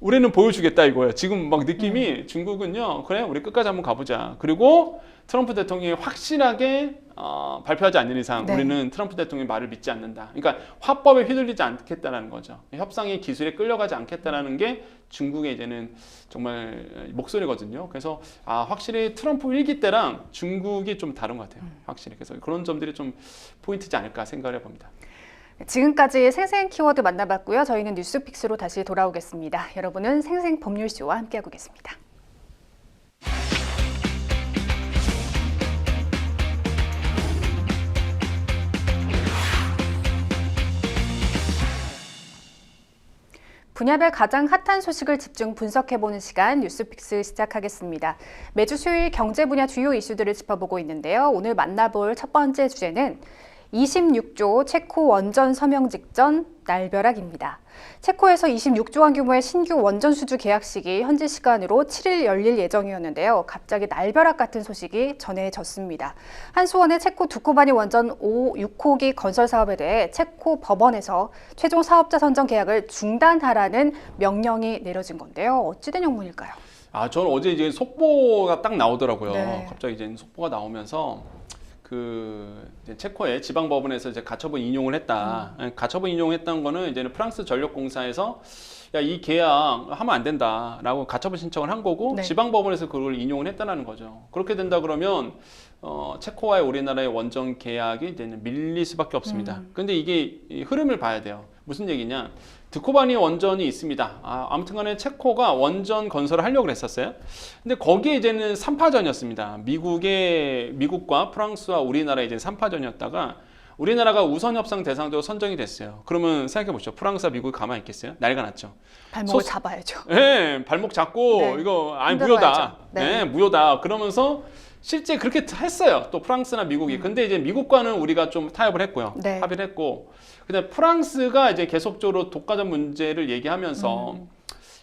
우리는 보여주겠다 이거예요. 지금 막 느낌이 중국은요, 그래 우리 끝까지 한번 가보자. 그리고 트럼프 대통령이 확실하게 발표하지 않는 이상
네.
우리는 트럼프 대통령의 말을 믿지 않는다. 그러니까 화법에 휘둘리지 않겠다라는 거죠. 협상의 기술에 끌려가지 않겠다라는 게 중국의 이제는 정말 목소리거든요. 그래서 확실히 트럼프 1기 때랑 중국이 좀 다른 것 같아요. 확실히. 그래서 그런 점들이 좀 포인트지 않을까 생각을 해봅니다.
지금까지 생생 키워드 만나봤고요. 저희는 뉴스픽스로 다시 돌아오겠습니다. 여러분은 생생 법률쇼와 함께하고 계십니다. 분야별 가장 핫한 소식을 집중 분석해보는 시간 뉴스픽스 시작하겠습니다. 매주 수요일 경제 분야 주요 이슈들을 짚어보고 있는데요. 오늘 만나볼 첫 번째 주제는 26조 체코 원전 서명 직전 날벼락입니다. 체코에서 26조 원 규모의 신규 원전 수주 계약식이 현지 시간으로 7일 열릴 예정이었는데요. 갑자기 날벼락 같은 소식이 전해졌습니다. 한수원의 체코 두코바니 원전 5, 6호기 건설 사업에 대해 체코 법원에서 최종 사업자 선정 계약을 중단하라는 명령이 내려진 건데요. 어찌된 영문일까요?
저는 어제 이제 속보가 딱 나오더라고요.
네.
갑자기 이제 속보가 나오면서 이제 체코의 지방 법원에서 이제 가처분 인용을 했다. 가처분 인용했다는 거는 이제는 프랑스 전력공사에서 야, 이 계약 하면 안 된다라고 가처분 신청을 한 거고
네.
지방 법원에서 그걸 인용을 했다는 거죠. 그렇게 된다 그러면 체코와의 우리나라의 원전 계약이 이제는 밀릴 수밖에 없습니다. 근데 이게 이 흐름을 봐야 돼요. 무슨 얘기냐? 드코바니 원전이 있습니다. 아무튼간에 체코가 원전 건설을 하려고 했었어요. 근데 거기에 이제는 3파전이었습니다. 미국과 프랑스와 우리나라 이제 3파전이었다가 우리나라가 우선 협상 대상자로 선정이 됐어요. 그러면 생각해 보시죠. 프랑스와 미국이 가만히 있겠어요? 난리가 났죠.
발목을 잡아야죠.
네, 발목 잡고
네.
이거
흔들어야죠.
무효다.
네.
무효다. 그러면서 실제 그렇게 했어요. 또 프랑스나 미국이. 근데 이제 미국과는 우리가 좀 타협을 했고요.
네.
합의를 했고. 근데 프랑스가 이제 계속적으로 독과점 문제를 얘기하면서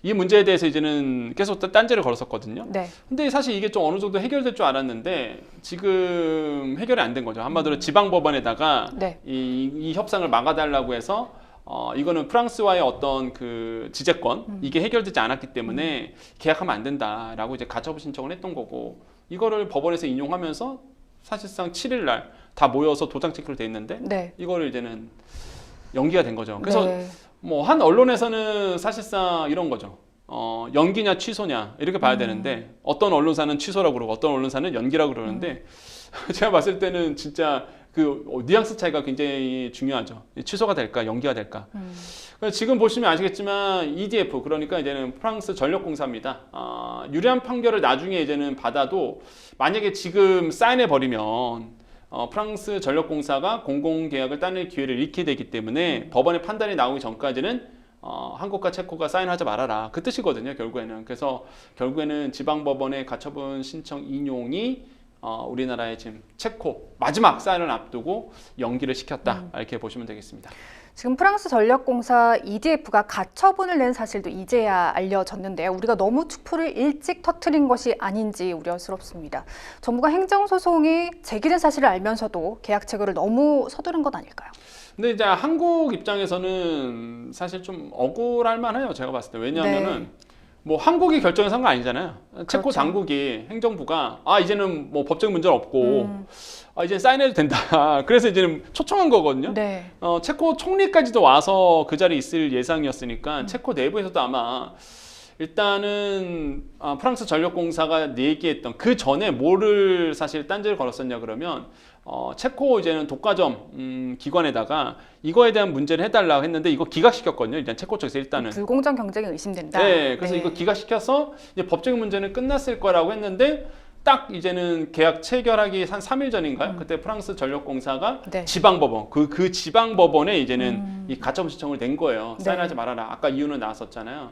이 문제에 대해서 이제는 계속 딴지를 걸었었거든요.
네.
근데 사실 이게 좀 어느 정도 해결될 줄 알았는데 지금 해결이 안 된 거죠. 한마디로 지방법원에다가
네.
이 협상을 막아달라고 해서 이거는 프랑스와의 어떤 그 지재권 이게 해결되지 않았기 때문에 계약하면 안 된다라고 이제 가처분 신청을 했던 거고 이거를 법원에서 인용하면서 사실상 7일 날 다 모여서 도장 찍기로 돼 있는데
네.
이거를 이제는 연기가 된 거죠. 그래서
네.
뭐 한 언론에서는 사실상 이런 거죠. 연기냐 취소냐 이렇게 봐야 되는데 어떤 언론사는 취소라고 그러고 어떤 언론사는 연기라고 그러는데 제가 봤을 때는 진짜 그 뉘앙스 차이가 굉장히 중요하죠. 취소가 될까 연기가 될까. 지금 보시면 아시겠지만 EDF 그러니까 이제는 프랑스 전력공사입니다. 유리한 판결을 나중에 이제는 받아도 만약에 지금 사인해 버리면 프랑스 전력공사가 공공계약을 따낼 기회를 잃게 되기 때문에 법원의 판단이 나오기 전까지는 한국과 체코가 사인하지 말아라 그 뜻이거든요. 결국에는 그래서 결국에는 지방법원의 가처분 신청 인용이 우리나라의 지금 체코 마지막 사인을 앞두고 연기를 시켰다 이렇게 보시면 되겠습니다.
지금 프랑스 전력공사 EDF가 가처분을 낸 사실도 이제야 알려졌는데요. 우리가 너무 촛불을 일찍 터뜨린 것이 아닌지 우려스럽습니다. 정부가 행정소송이 제기된 사실을 알면서도 계약 체결을 너무 서두른 건 아닐까요?
근데 이제 한국 입장에서는 사실 좀 억울할 만해요. 제가 봤을 때. 왜냐하면은 뭐 한국이 결정해서 한 거 아니잖아요. 체코
그렇죠.
당국이 행정부가 이제는 뭐 법적 문제는 없고 이제 사인해도 된다. 그래서 이제는 초청한 거거든요.
네.
체코 총리까지도 와서 그 자리에 있을 예상이었으니까 체코 내부에서도 아마 일단은 프랑스 전력공사가 얘기했던 그 전에 뭐를 사실 딴지를 걸었었냐 그러면 체코 이제는 독과점 기관에다가 이거에 대한 문제를 해달라고 했는데 이거 기각시켰거든요. 일단 체코 쪽에서 일단은
불공정 경쟁이 의심된다.
네, 그래서 이거 기각시켜서 이제 법적인 문제는 끝났을 거라고 했는데 딱 이제는 계약 체결하기 한 3일 전인가요? 그때 프랑스 전력공사가
네.
지방법원 그 지방법원에 이제는 이 가처분 신청을 낸 거예요.
네.
사인하지 말아라. 아까 이유는 나왔었잖아요.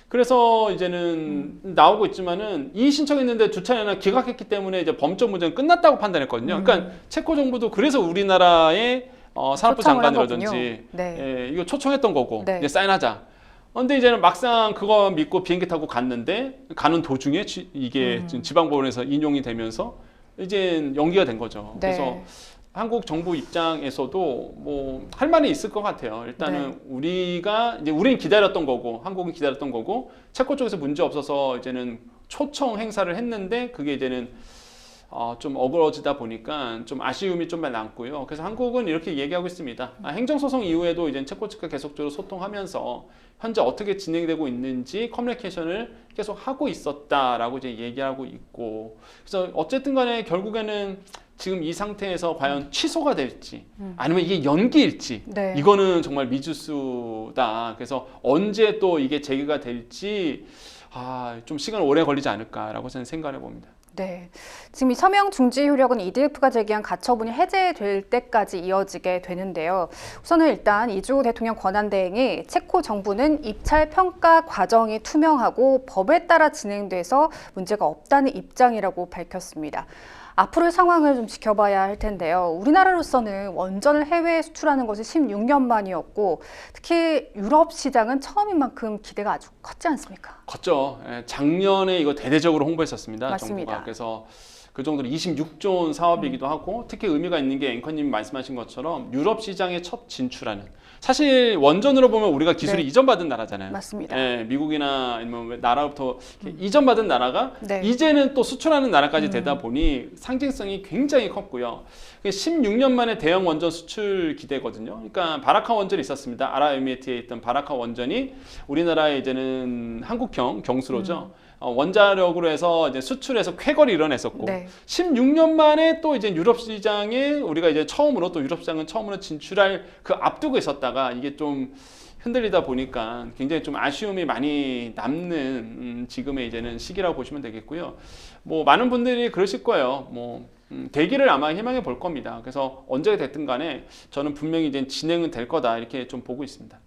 그래서 이제는 나오고 있지만은 이 신청했는데 두 차례나 기각했기 때문에 이제 범적 문제는 끝났다고 판단했거든요. 그러니까 체코 정부도 그래서 우리나라의 산업부
초청을 한
장관이라든지
거군요. 네.
이거 초청했던 거고
네.
이제 사인하자. 근데 이제는 막상 그거 믿고 비행기 타고 갔는데 가는 도중에 이게 지금 지방법원에서 인용이 되면서 이제 연기가 된 거죠.
네.
그래서 한국 정부 입장에서도 뭐 할 말이 있을 것 같아요. 일단은 우리는 기다렸던 거고 한국은 기다렸던 거고 체코 쪽에서 문제 없어서 이제는 초청 행사를 했는데 그게 이제는 좀 어그러지다 보니까 좀 아쉬움이 좀 남고요. 그래서 한국은 이렇게 얘기하고 있습니다. 행정소송 이후에도 이제 체코 측과 계속적으로 소통하면서 현재 어떻게 진행되고 있는지 커뮤니케이션을 계속 하고 있었다라고 이제 얘기하고 있고 그래서 어쨌든 간에 결국에는 지금 이 상태에서 과연 취소가 될지 아니면 이게 연기일지
네.
이거는 정말 미지수다. 그래서 언제 또 이게 재개가 될지 좀 시간 오래 걸리지 않을까라고 저는 생각해 봅니다.
네, 지금 이 서명 중지 효력은 EDF가 제기한 가처분이 해제될 때까지 이어지게 되는데요. 우선은 일단 이주호 대통령 권한대행이 체코 정부는 입찰 평가 과정이 투명하고 법에 따라 진행돼서 문제가 없다는 입장이라고 밝혔습니다. 앞으로의 상황을 좀 지켜봐야 할 텐데요. 우리나라로서는 원전을 해외에 수출하는 것이 16년 만이었고 특히 유럽 시장은 처음인 만큼 기대가 아주 컸지 않습니까?
컸죠. 예, 작년에 이거 대대적으로 홍보했었습니다.
맞습니다.
정부가. 그래서 그 정도로 26조 원 사업이기도 하고 특히 의미가 있는 게 앵커님이 말씀하신 것처럼 유럽 시장에 첫 진출하는 사실 원전으로 보면 우리가 기술이
네.
이전받은 나라잖아요.
맞습니다.
예, 미국이나 아니면 나라부터 이렇게 이전받은 나라가
네.
이제는 또 수출하는 나라까지 되다 보니 상징성이 굉장히 컸고요. 16년 만에 대형 원전 수출 기대거든요. 그러니까 바라카 원전이 있었습니다. 아랍에미리트에 있던 바라카 원전이 우리나라에 이제는 한국형 경수로죠. 원자력으로 해서 이제 수출해서 쾌거를 이뤄냈었고
네.
16년 만에 또 이제 유럽 시장에 우리가 이제 처음으로 또 유럽 시장은 처음으로 진출할 그 앞두고 있었다가 이게 좀 흔들리다 보니까 굉장히 좀 아쉬움이 많이 남는 지금의 이제는 시기라고 보시면 되겠고요. 뭐 많은 분들이 그러실 거예요. 뭐 대기를 아마 희망해 볼 겁니다. 그래서 언제 됐든 간에 저는 분명히 이제 진행은 될 거다 이렇게 좀 보고 있습니다.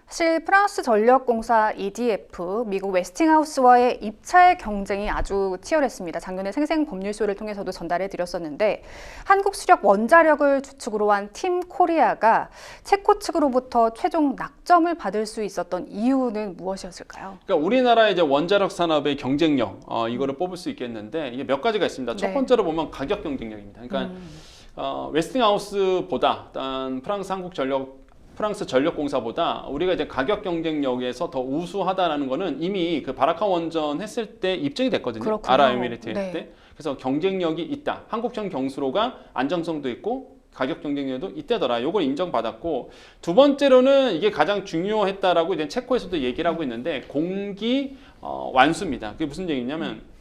사실 프랑스 전력공사 EDF, 미국 웨스팅하우스와의 입찰 경쟁이 아주 치열했습니다. 작년에 생생법률쇼를 통해서도 전달해 드렸었는데 한국 수력 원자력을 주축으로 한 팀 코리아가 체코 측으로부터 최종 낙점을 받을 수 있었던 이유는 무엇이었을까요?
그러니까 우리나라의 이제 원자력 산업의 경쟁력 이거를 뽑을 수 있겠는데 이게 몇 가지가 있습니다. 첫
네.
번째로 보면 가격 경쟁력입니다. 그러니까 웨스팅하우스보다 일단 프랑스 전력공사보다 우리가 이제 가격 경쟁력에서 더 우수하다라는 거는 이미 그 바라카 원전 했을 때 입증이 됐거든요.
그렇군요.
아랍에미리트
네.
했을 때. 그래서 경쟁력이 있다. 한국형 경수로가 안정성도 있고 가격 경쟁력도 있다더라. 요걸 인정받았고 두 번째로는 이게 가장 중요했다라고 이제 체코에서도 얘기를 하고 있는데 공기 완수입니다. 그게 무슨 얘기냐면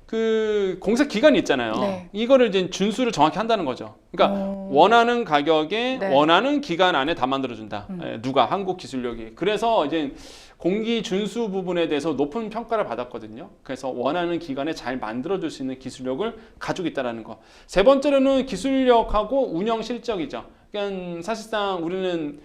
그 공사 기간이 있잖아요.
네.
이거를 이제 준수를 정확히 한다는 거죠. 그러니까 원하는 가격에
네.
원하는 기간 안에 다 만들어준다. 누가 한국 기술력이. 그래서 이제 공기 준수 부분에 대해서 높은 평가를 받았거든요. 그래서 원하는 기간에 잘 만들어줄 수 있는 기술력을 가지고 있다는 거. 세 번째로는 기술력하고 운영 실적이죠. 그러니까 사실상 우리는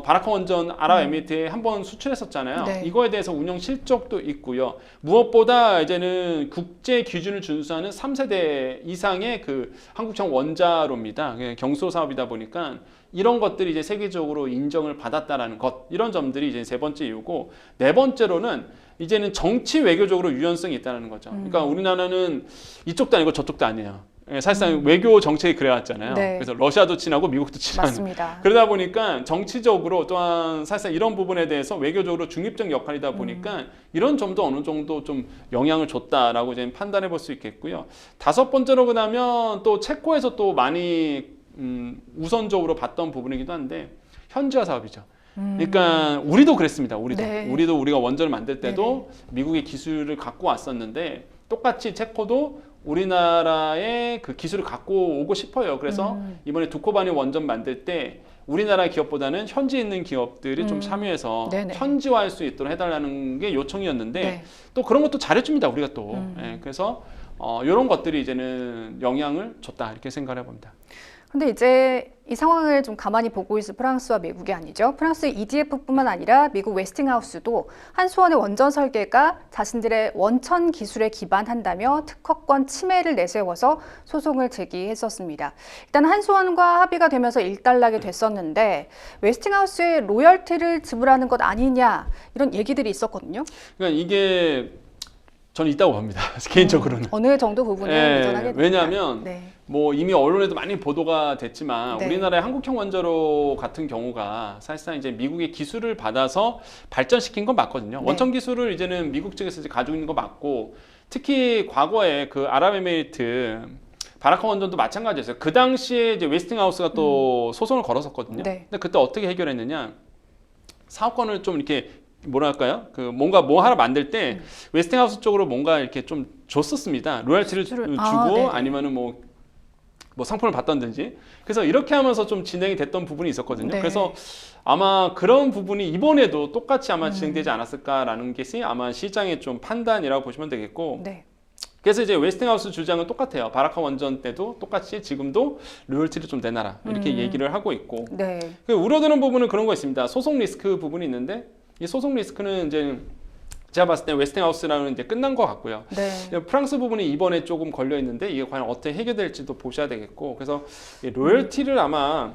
바라카 원전 아랍에미리트에 한번 수출했었잖아요.
네.
이거에 대해서 운영 실적도 있고요. 무엇보다 이제는 국제 기준을 준수하는 3세대 이상의 그 한국형 원자로입니다. 경수로 사업이다 보니까 이런 것들이 이제 세계적으로 인정을 받았다라는 것, 이런 점들이 이제 세 번째 이유고, 네 번째로는 이제는 정치 외교적으로 유연성이 있다는 거죠. 그러니까 우리나라는 이쪽도 아니고 저쪽도 아니에요. 사실상 외교 정책이 그래왔잖아요.
네.
그래서 러시아도 친하고 미국도 친하고.
맞습니다.
그러다 보니까 정치적으로 또한 사실상 이런 부분에 대해서 외교적으로 중립적 역할이다 보니까 이런 점도 어느 정도 좀 영향을 줬다라고 이제 판단해 볼 수 있겠고요. 다섯 번째로 그러면 또 체코에서 또 많이 우선적으로 봤던 부분이기도 한데 현지화 사업이죠. 그러니까 우리도 그랬습니다.
네.
우리도 우리가 원전을 만들 때도 미국의 기술을 갖고 왔었는데 똑같이 체코도 우리나라의 그 기술을 갖고 오고 싶어요. 그래서 이번에 두코바니 원전 만들 때 우리나라 기업보다는 현지에 있는 기업들이 좀 참여해서
네네.
현지화할 수 있도록 해달라는 게 요청이었는데
네.
또 그런 것도 잘해줍니다. 우리가 또. 예, 그래서 이런 것들이 이제는 영향을 줬다 이렇게 생각을 해봅니다.
근데 이제 이 상황을 좀 가만히 보고 있을 프랑스와 미국이 아니죠. 프랑스 EDF뿐만 아니라 미국 웨스팅하우스도 한수원의 원전 설계가 자신들의 원천 기술에 기반한다며 특허권 침해를 내세워서 소송을 제기했었습니다. 일단 한수원과 합의가 되면서 일단락이 됐었는데 웨스팅하우스에 로열티를 지불하는 것 아니냐 이런 얘기들이 있었거든요.
그러니까 이게 저는 있다고 봅니다. 개인적으로는.
어느 정도 부분을 의존하게 됩니다.
왜냐하면
네.
뭐 이미 언론에도 많이 보도가 됐지만
네.
우리나라의 한국형 원자로 같은 경우가 사실상 이제 미국의 기술을 받아서 발전시킨 건 맞거든요.
네.
원천 기술을 이제는 미국 측에서 이제 가지고 있는 거 맞고 특히 과거에 그 아랍에미리트 바라카 원전도 마찬가지였어요. 그 당시에 이제 웨스팅하우스가 또 소송을 걸었었거든요.
네.
근데 그때 어떻게 해결했느냐? 사업권을 좀 이렇게 뭐랄까요? 그 뭔가 뭐 하나 만들 때 웨스팅하우스 쪽으로 뭔가 이렇게 좀 줬었습니다. 로열티를 주고
네네.
아니면은 뭐 상품을 받던지. 그래서 이렇게 하면서 좀 진행이 됐던 부분이 있었거든요.
네.
그래서 아마 그런 부분이 이번에도 똑같이 아마 진행되지 않았을까라는 것이 아마 시장의 좀 판단이라고 보시면 되겠고.
네.
그래서 이제 웨스팅하우스 주장은 똑같아요. 바라카 원전 때도 똑같이 지금도 로열티를 좀 내놔라 이렇게 얘기를 하고 있고.
네.
그 우려되는 부분은 그런 거 있습니다. 소송 리스크 부분이 있는데 이 소송 리스크는 이제 제가 봤을 때 웨스팅하우스라는 이제 끝난 것 같고요.
네.
프랑스 부분이 이번에 조금 걸려 있는데 이게 과연 어떻게 해결될지도 보셔야 되겠고, 그래서 이 로열티를 아마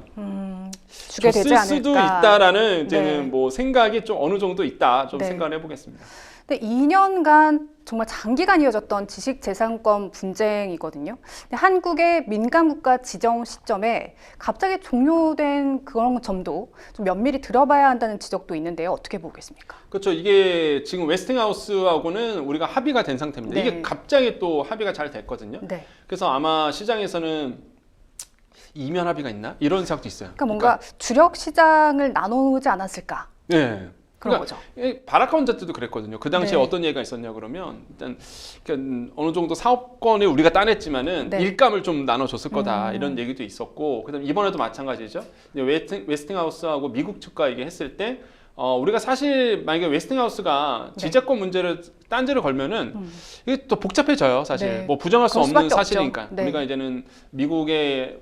주게 되지
줬을
않을까.
수도 있다라는 이제는
네.
뭐 생각이 좀 어느 정도 있다 좀
네.
생각을 해보겠습니다.
근데 2년간 정말 장기간 이어졌던 지식재산권 분쟁이거든요. 근데 한국의 민간국가 지정 시점에 갑자기 종료된 그런 점도 좀 면밀히 들어봐야 한다는 지적도 있는데요. 어떻게 보겠습니까?
그렇죠. 이게 지금 웨스팅하우스하고는 우리가 합의가 된 상태입니다.
네.
이게 갑자기 또 합의가 잘 됐거든요.
네.
그래서 아마 시장에서는 이면 합의가 있나? 이런 생각도 있어요.
그러니까 뭔가 주력 시장을 나누지 않았을까?
네.
그런 거죠.
바라카 원자 때도 그랬거든요. 그 당시에
네.
어떤 얘기가 있었냐 그러면 일단 어느 정도 사업권을 우리가 따냈지만은
네.
일감을 좀 나눠줬을 거다 이런 얘기도 있었고, 그다음 이번에도 마찬가지죠. 웨스팅하우스하고 미국 측과 이게 했을 때 우리가 사실 만약에 웨스팅하우스가
네.
지재권 문제를 딴지를 걸면은 이게 또 복잡해져요. 사실
네.
뭐 부정할 수
그럴
없는
수밖에
사실이니까.
없죠. 네.
우리가 이제는 미국의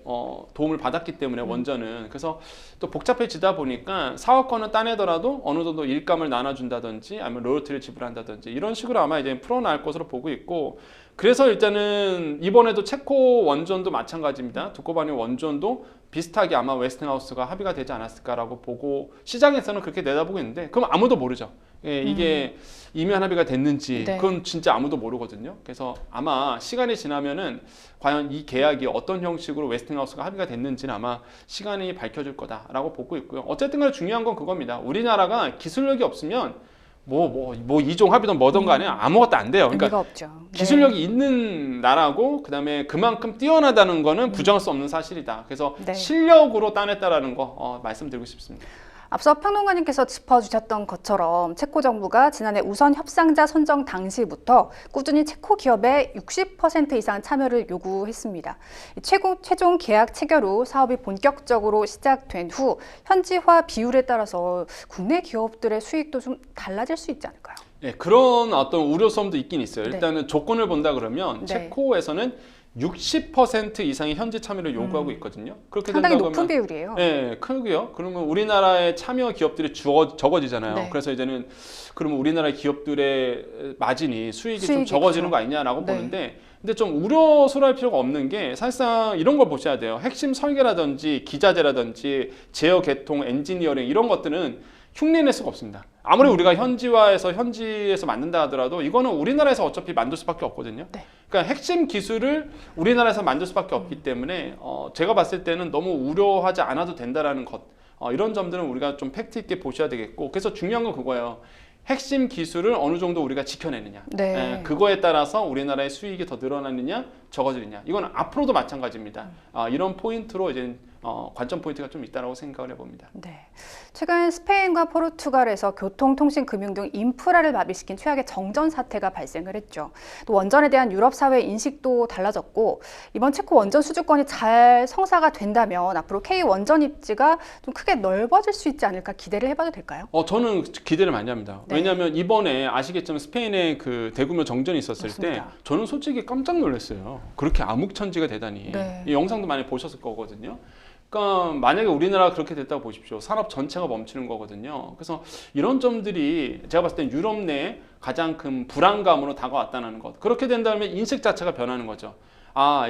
도움을 받았기 때문에 원전은, 그래서 또 복잡해지다 보니까 사업권은 따내더라도 어느 정도 일감을 나눠준다든지 아니면 로열티를 지불한다든지 이런 식으로 아마 이제 풀어나갈 것으로 보고 있고, 그래서 일단은 이번에도 체코 원전도 마찬가지입니다. 두코바니 원전도 비슷하게 아마 웨스팅하우스가 합의가 되지 않았을까라고 보고 시장에서는 그렇게 내다보고 있는데, 그럼 아무도 모르죠. 예, 이게 이면 합의가 됐는지
네.
그건 진짜 아무도 모르거든요. 그래서 아마 시간이 지나면은 과연 이 계약이 어떤 형식으로 웨스팅하우스가 합의가 됐는지는 아마 시간이 밝혀질 거다라고 보고 있고요. 어쨌든 간에 중요한 건 그겁니다. 우리나라가 기술력이 없으면 뭐 이종 합의든 뭐든 간에 아무것도 안 돼요.
의미가
그러니까
없죠. 네.
기술력이 있는 나라고 그다음에 그만큼 뛰어나다는 거는 부정할 수 없는 사실이다. 그래서
네.
실력으로 따냈다라는 거 말씀드리고 싶습니다.
앞서 평론가님께서 짚어주셨던 것처럼 체코 정부가 지난해 우선 협상자 선정 당시부터 꾸준히 체코 기업의 60% 이상 참여를 요구했습니다. 최종 계약 체결 후 사업이 본격적으로 시작된 후 현지화 비율에 따라서 국내 기업들의 수익도 좀 달라질 수 있지 않을까요?
네, 그런 어떤 우려점도 있긴 있어요.
네.
일단은 조건을 본다 그러면
네.
체코에서는 60% 이상의 현지 참여를 요구하고 있거든요. 그렇게
상당히
된다고
높은
하면
비율이에요.
네, 크고요. 그러면 우리나라의 참여 기업들이 적어지잖아요.
네.
그래서 이제는 그러면 우리나라 기업들의 마진이 수익이 좀
수익이
적어지는
그렇죠.
거 아니냐라고
네.
보는데, 근데 좀 우려스러울 필요가 없는 게 사실상 이런 걸 보셔야 돼요. 핵심 설계라든지 기자재라든지 제어 개통, 엔지니어링 이런 것들은 흉내낼 수가 없습니다. 아무리 우리가 현지에서 만든다 하더라도 이거는 우리나라에서 어차피 만들 수밖에 없거든요.
네.
그러니까 핵심 기술을 우리나라에서 만들 수밖에 없기 때문에 제가 봤을 때는 너무 우려하지 않아도 된다라는 것, 이런 점들은 우리가 좀 팩트 있게 보셔야 되겠고, 그래서 중요한 건 그거예요. 핵심 기술을 어느 정도 우리가 지켜내느냐.
네.
그거에 따라서 우리나라의 수익이 더 늘어나느냐 적어지느냐. 이건 앞으로도 마찬가지입니다. 이런 포인트로 이제 관점 포인트가 좀 있다고 생각을 해봅니다.
네. 최근 스페인과 포르투갈에서 교통, 통신, 금융 등 인프라를 마비시킨 최악의 정전 사태가 발생을 했죠. 또 원전에 대한 유럽 사회 인식도 달라졌고, 이번 체코 원전 수주권이 잘 성사가 된다면 앞으로 K 원전 입지가 좀 크게 넓어질 수 있지 않을까 기대를 해봐도 될까요?
저는 기대를 많이 합니다.
네.
왜냐하면 이번에 아시겠지만 스페인에 그 대규모 정전이 있었을
맞습니다.
때 저는 솔직히 깜짝 놀랐어요. 그렇게 암흑천지가 되다니.
네.
이 영상도 많이 보셨을 거거든요. 그러니까 만약에 우리나라가 그렇게 됐다고 보십시오. 산업 전체가 멈추는 거거든요. 그래서 이런 점들이 제가 봤을 땐 유럽 내에 가장 큰 불안감으로 다가왔다는 것. 그렇게 된다면 인식 자체가 변하는 거죠.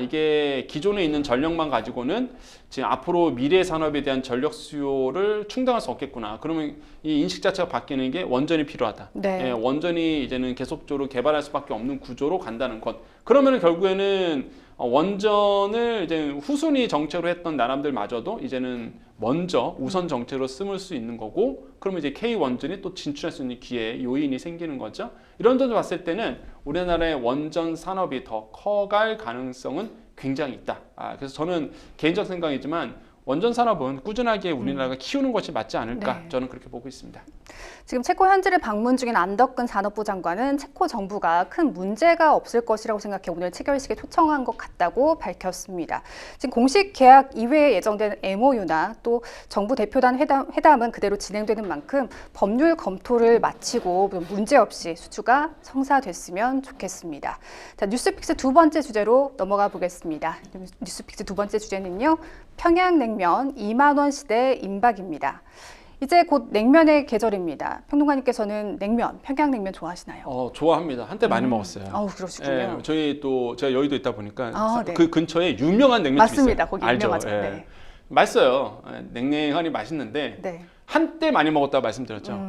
이게 기존에 있는 전력만 가지고는 지금 앞으로 미래 산업에 대한 전력 수요를 충당할 수 없겠구나. 그러면 이 인식 자체가 바뀌는 게 원전이 필요하다.
네.
원전이 이제는 계속적으로 개발할 수밖에 없는 구조로 간다는 것. 그러면 결국에는 원전을 이제 후순위 정체로 했던 나라들마저도 이제는 먼저 우선 정체로 쓰물 수 있는 거고, 그러면 이제 K 원전이 또 진출할 수 있는 기회, 요인이 생기는 거죠. 이런 점을 봤을 때는 우리나라의 원전 산업이 더 커갈 가능성은 굉장히 있다. 그래서 저는 개인적 생각이지만 원전 산업은 꾸준하게 우리나라가 키우는 것이 맞지 않을까,
네.
저는 그렇게 보고 있습니다.
지금 체코 현지를 방문 중인 안덕근 산업부 장관은 체코 정부가 큰 문제가 없을 것이라고 생각해 오늘 체결식에 초청한 것 같다고 밝혔습니다. 지금 공식 계약 이외에 예정된 MOU나 또 정부 대표단 회담은 그대로 진행되는 만큼 법률 검토를 마치고 문제 없이 수주가 성사됐으면 좋겠습니다. 자, 뉴스픽스 두 번째 주제로 넘어가 보겠습니다. 뉴스픽스 두 번째 주제는요, 평양냉면 2만 원 시대 임박입니다. 이제 곧 냉면의 계절입니다. 평론가님께서는 냉면, 평양냉면 좋아하시나요?
좋아합니다. 한때 많이 먹었어요.
아우, 그러시군요.
저희 또 제가 여의도 있다 보니까
네.
그 근처에 유명한 냉면집이
맞습니다.
있어요.
거기
알죠?
유명하죠.
예.
네.
맛있어요. 냉랭하니 맛있는데
네.
한때 많이 먹었다고 말씀드렸죠.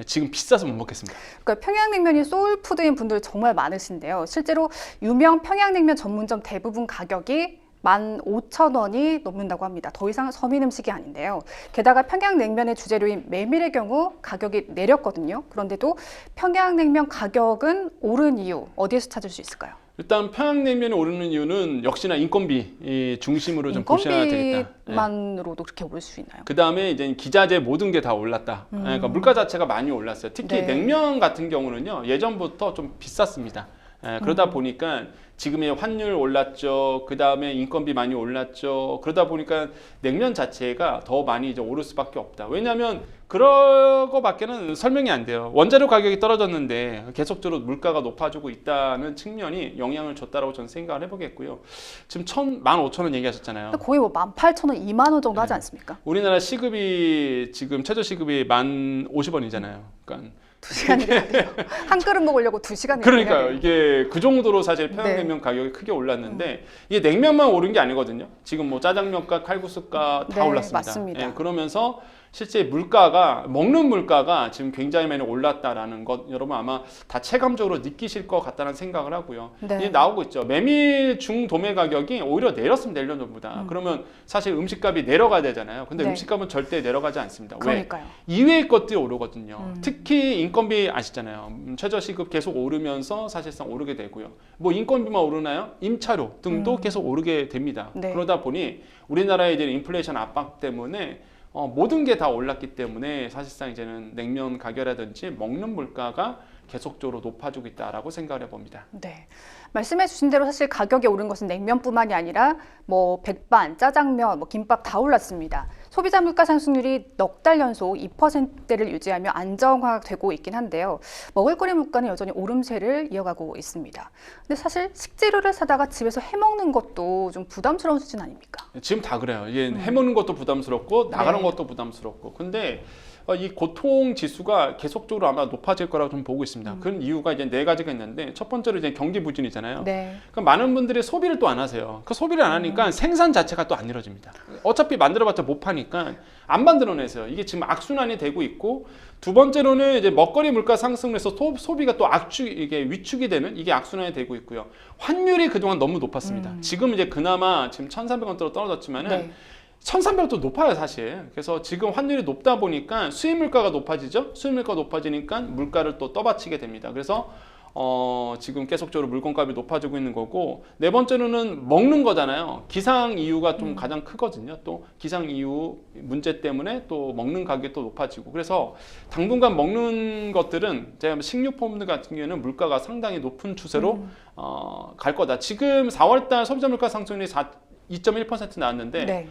지금 비싸서 못 먹겠습니다.
그러니까 평양냉면이 소울푸드인 분들 정말 많으신데요. 실제로 유명 평양냉면 전문점 대부분 가격이 15,000원이 넘는다고 합니다. 더 이상 서민 음식이 아닌데요. 게다가 평양냉면의 주재료인 메밀의 경우 가격이 내렸거든요. 그런데도 평양냉면 가격은 오른 이유 어디에서 찾을 수 있을까요?
일단 평양냉면이 오르는 이유는 역시나 인건비 중심으로 좀 보셔야 되겠다.
인건비만으로도 그렇게 오를 수 있나요?
그 다음에 이제 기자재 모든 게 다 올랐다. 그러니까 물가 자체가 많이 올랐어요. 특히
네.
냉면 같은 경우는요 예전부터 좀 비쌌습니다. 그러다 보니까 지금의 환율 올랐죠. 그 다음에 인건비 많이 올랐죠. 그러다 보니까 냉면 자체가 더 많이 이제 오를 수밖에 없다. 왜냐하면 그럴 거밖에는 설명이 안 돼요. 원자료 가격이 떨어졌는데 계속적으로 물가가 높아지고 있다는 측면이 영향을 줬다라고 저는 생각을 해보겠고요. 지금 15,000원 얘기하셨잖아요.
거의 뭐 18,000원, 2만 원 정도 하지 않습니까?
우리나라 시급이 지금 최저 시급이 50원이잖아요. 그러니까
2시간이 돼요. 한 그릇 먹으려고 2시간이
그러니까요. 이게 그 정도로 사실 평양냉면
네.
가격이 크게 올랐는데 이게 냉면만 오른 게 아니거든요. 지금 뭐 짜장면가, 칼국수가 다
네,
올랐습니다.
맞습니다.
그러면서 실제 물가가 먹는 물가가 지금 굉장히 많이 올랐다라는 것 여러분 아마 다 체감적으로 느끼실 것 같다는 생각을 하고요.
네.
이게 나오고 있죠. 메밀 중도매 가격이 오히려 내렸습니다. 1년 전보다. 그러면 사실 음식값이 내려가야 되잖아요. 근데
네.
음식값은 절대 내려가지 않습니다. 왜?
그러니까요.
이외의 것들이 오르거든요. 특히 인건비 아시잖아요. 최저시급 계속 오르면서 사실상 오르게 되고요. 뭐 인건비만 오르나요? 임차료 등도 계속 오르게 됩니다.
네.
그러다 보니 우리나라의 이제 인플레이션 압박 때문에 모든 게 다 올랐기 때문에 사실상 이제는 냉면 가격이라든지 먹는 물가가 계속적으로 높아지고 있다라고 생각을 해봅니다.
네. 말씀해 주신 대로 사실 가격이 오른 것은 냉면뿐만이 아니라 뭐 백반, 짜장면, 뭐 김밥 다 올랐습니다. 소비자 물가 상승률이 넉 달 연속 2%대를 유지하며 안정화되고 있긴 한데요. 먹을거리 물가는 여전히 오름세를 이어가고 있습니다. 근데 사실 식재료를 사다가 집에서 해먹는 것도 좀 부담스러운 수준 아닙니까?
지금 다 그래요. 이게 해먹는 것도 부담스럽고 나가는
네.
것도 부담스럽고. 근데 이 고통 지수가 계속적으로 아마 높아질 거라고 좀 보고 있습니다. 그 이유가 이제 4가지가 있는데 첫 번째로 이제 경기 부진이잖아요.
네.
그러니까 많은 분들이 소비를 또 안 하세요. 그 소비를 안 하니까 생산 자체가 또 안 이루어집니다. 어차피 만들어봤자 못 파니까 안 만들어내세요. 이게 지금 악순환이 되고 있고 두 번째로는 이제 먹거리 물가 상승해서 소비가 또 이게 위축이 되는 이게 악순환이 되고 있고요. 환율이 그동안 너무 높았습니다. 지금 이제 그나마 지금 1,300원대로 떨어졌지만은
네.
1,300원도 높아요 사실. 그래서 지금 환율이 높다 보니까 수입 물가가 높아지죠. 수입 물가가 높아지니까 물가를 또 떠받치게 됩니다. 그래서 지금 계속적으로 물건값이 높아지고 있는 거고 네 번째로는 먹는 거잖아요. 기상 이유가 좀 가장 크거든요. 또 기상 이유 문제 때문에 또 먹는 가격이 또 높아지고 그래서 당분간 먹는 것들은 제가 식료품 같은 경우에는 물가가 상당히 높은 추세로 갈 거다. 지금 4월달 소비자 물가 상승률이 2.1% 나왔는데
네.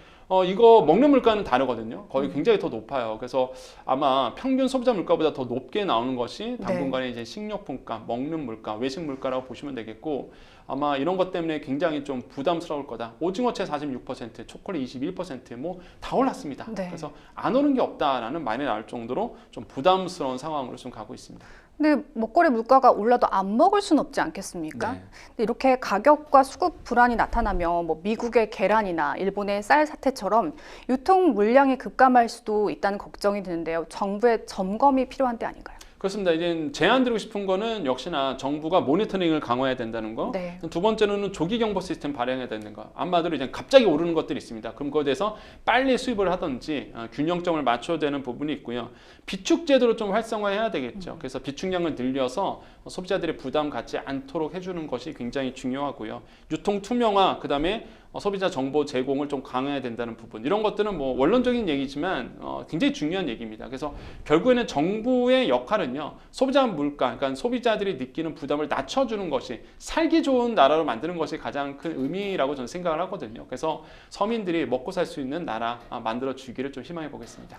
이거 먹는 물가는 다르거든요. 거의 굉장히 더 높아요. 그래서 아마 평균 소비자 물가보다 더 높게 나오는 것이 당분간에 이제 식료품가, 먹는 물가, 외식 물가라고 보시면 되겠고 아마 이런 것 때문에 굉장히 좀 부담스러울 거다. 오징어채 46%, 초콜릿 21%, 뭐 다 올랐습니다.
네.
그래서 안 오른 게 없다라는 말이 나올 정도로 좀 부담스러운 상황으로 좀 가고 있습니다.
근데 먹거리 물가가 올라도 안 먹을 수는 없지 않겠습니까?
네.
근데 이렇게 가격과 수급 불안이 나타나면 뭐 미국의 계란이나 일본의 쌀 사태처럼 유통 물량이 급감할 수도 있다는 걱정이 드는데요. 정부의 점검이 필요한 때 아닌가요?
그렇습니다. 이제 제안드리고 싶은 거는 역시나 정부가 모니터링을 강화해야 된다는 거.
네.
두 번째로는 조기 경보 시스템 발행해야 되는 거. 한마디로 이제 갑자기 오르는 것들이 있습니다. 그럼 그거에 대해서 빨리 수입을 하든지 균형점을 맞춰야 되는 부분이 있고요. 비축 제도를 좀 활성화해야 되겠죠. 그래서 비축량을 늘려서 소비자들의 부담 갖지 않도록 해주는 것이 굉장히 중요하고요. 유통 투명화, 그다음에 소비자 정보 제공을 좀 강화해야 된다는 부분 이런 것들은 뭐 원론적인 얘기지만 굉장히 중요한 얘기입니다. 그래서 결국에는 정부의 역할은요 소비자 물가, 그러니까 소비자들이 느끼는 부담을 낮춰주는 것이 살기 좋은 나라로 만드는 것이 가장 큰 의미라고 저는 생각을 하거든요. 그래서 서민들이 먹고 살 수 있는 나라 만들어 주기를 좀 희망해 보겠습니다.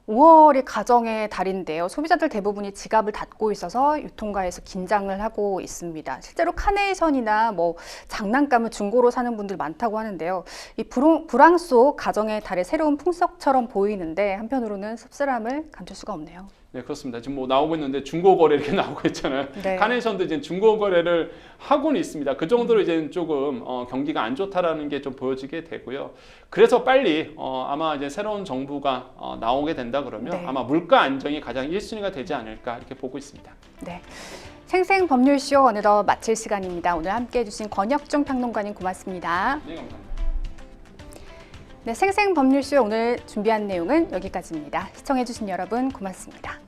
5월이 가정의 달인데요. 소비자들 대부분이 지갑을 닫고 있어서 유통가에서 긴장을 하고 있습니다. 실제로 카네이션이나 뭐 장난감을 중고로 사는 분들 많다고 하는데요. 이 불황 속 가정의 달의 새로운 풍속처럼 보이는데 한편으로는 씁쓸함을 감출 수가 없네요.
네, 그렇습니다. 지금 뭐 나오고 있는데 중고 거래 이렇게 나오고 있잖아요.
네.
카네이션도 이제 중고 거래를 하고는 있습니다. 그 정도로 이제 조금 경기가 안 좋다라는 게 좀 보여지게 되고요. 그래서 빨리 아마 이제 새로운 정부가 나오게 된다 그러면
네.
아마 물가 안정이 가장 1순위가 되지 않을까 이렇게 보고 있습니다.
네. 생생법률쇼 어느덧 마칠 시간입니다. 오늘 함께해 주신 권혁중 평론가님 고맙습니다.
네, 감사합니다.
네, 생생법률쇼 오늘 준비한 내용은 여기까지입니다. 시청해 주신 여러분 고맙습니다.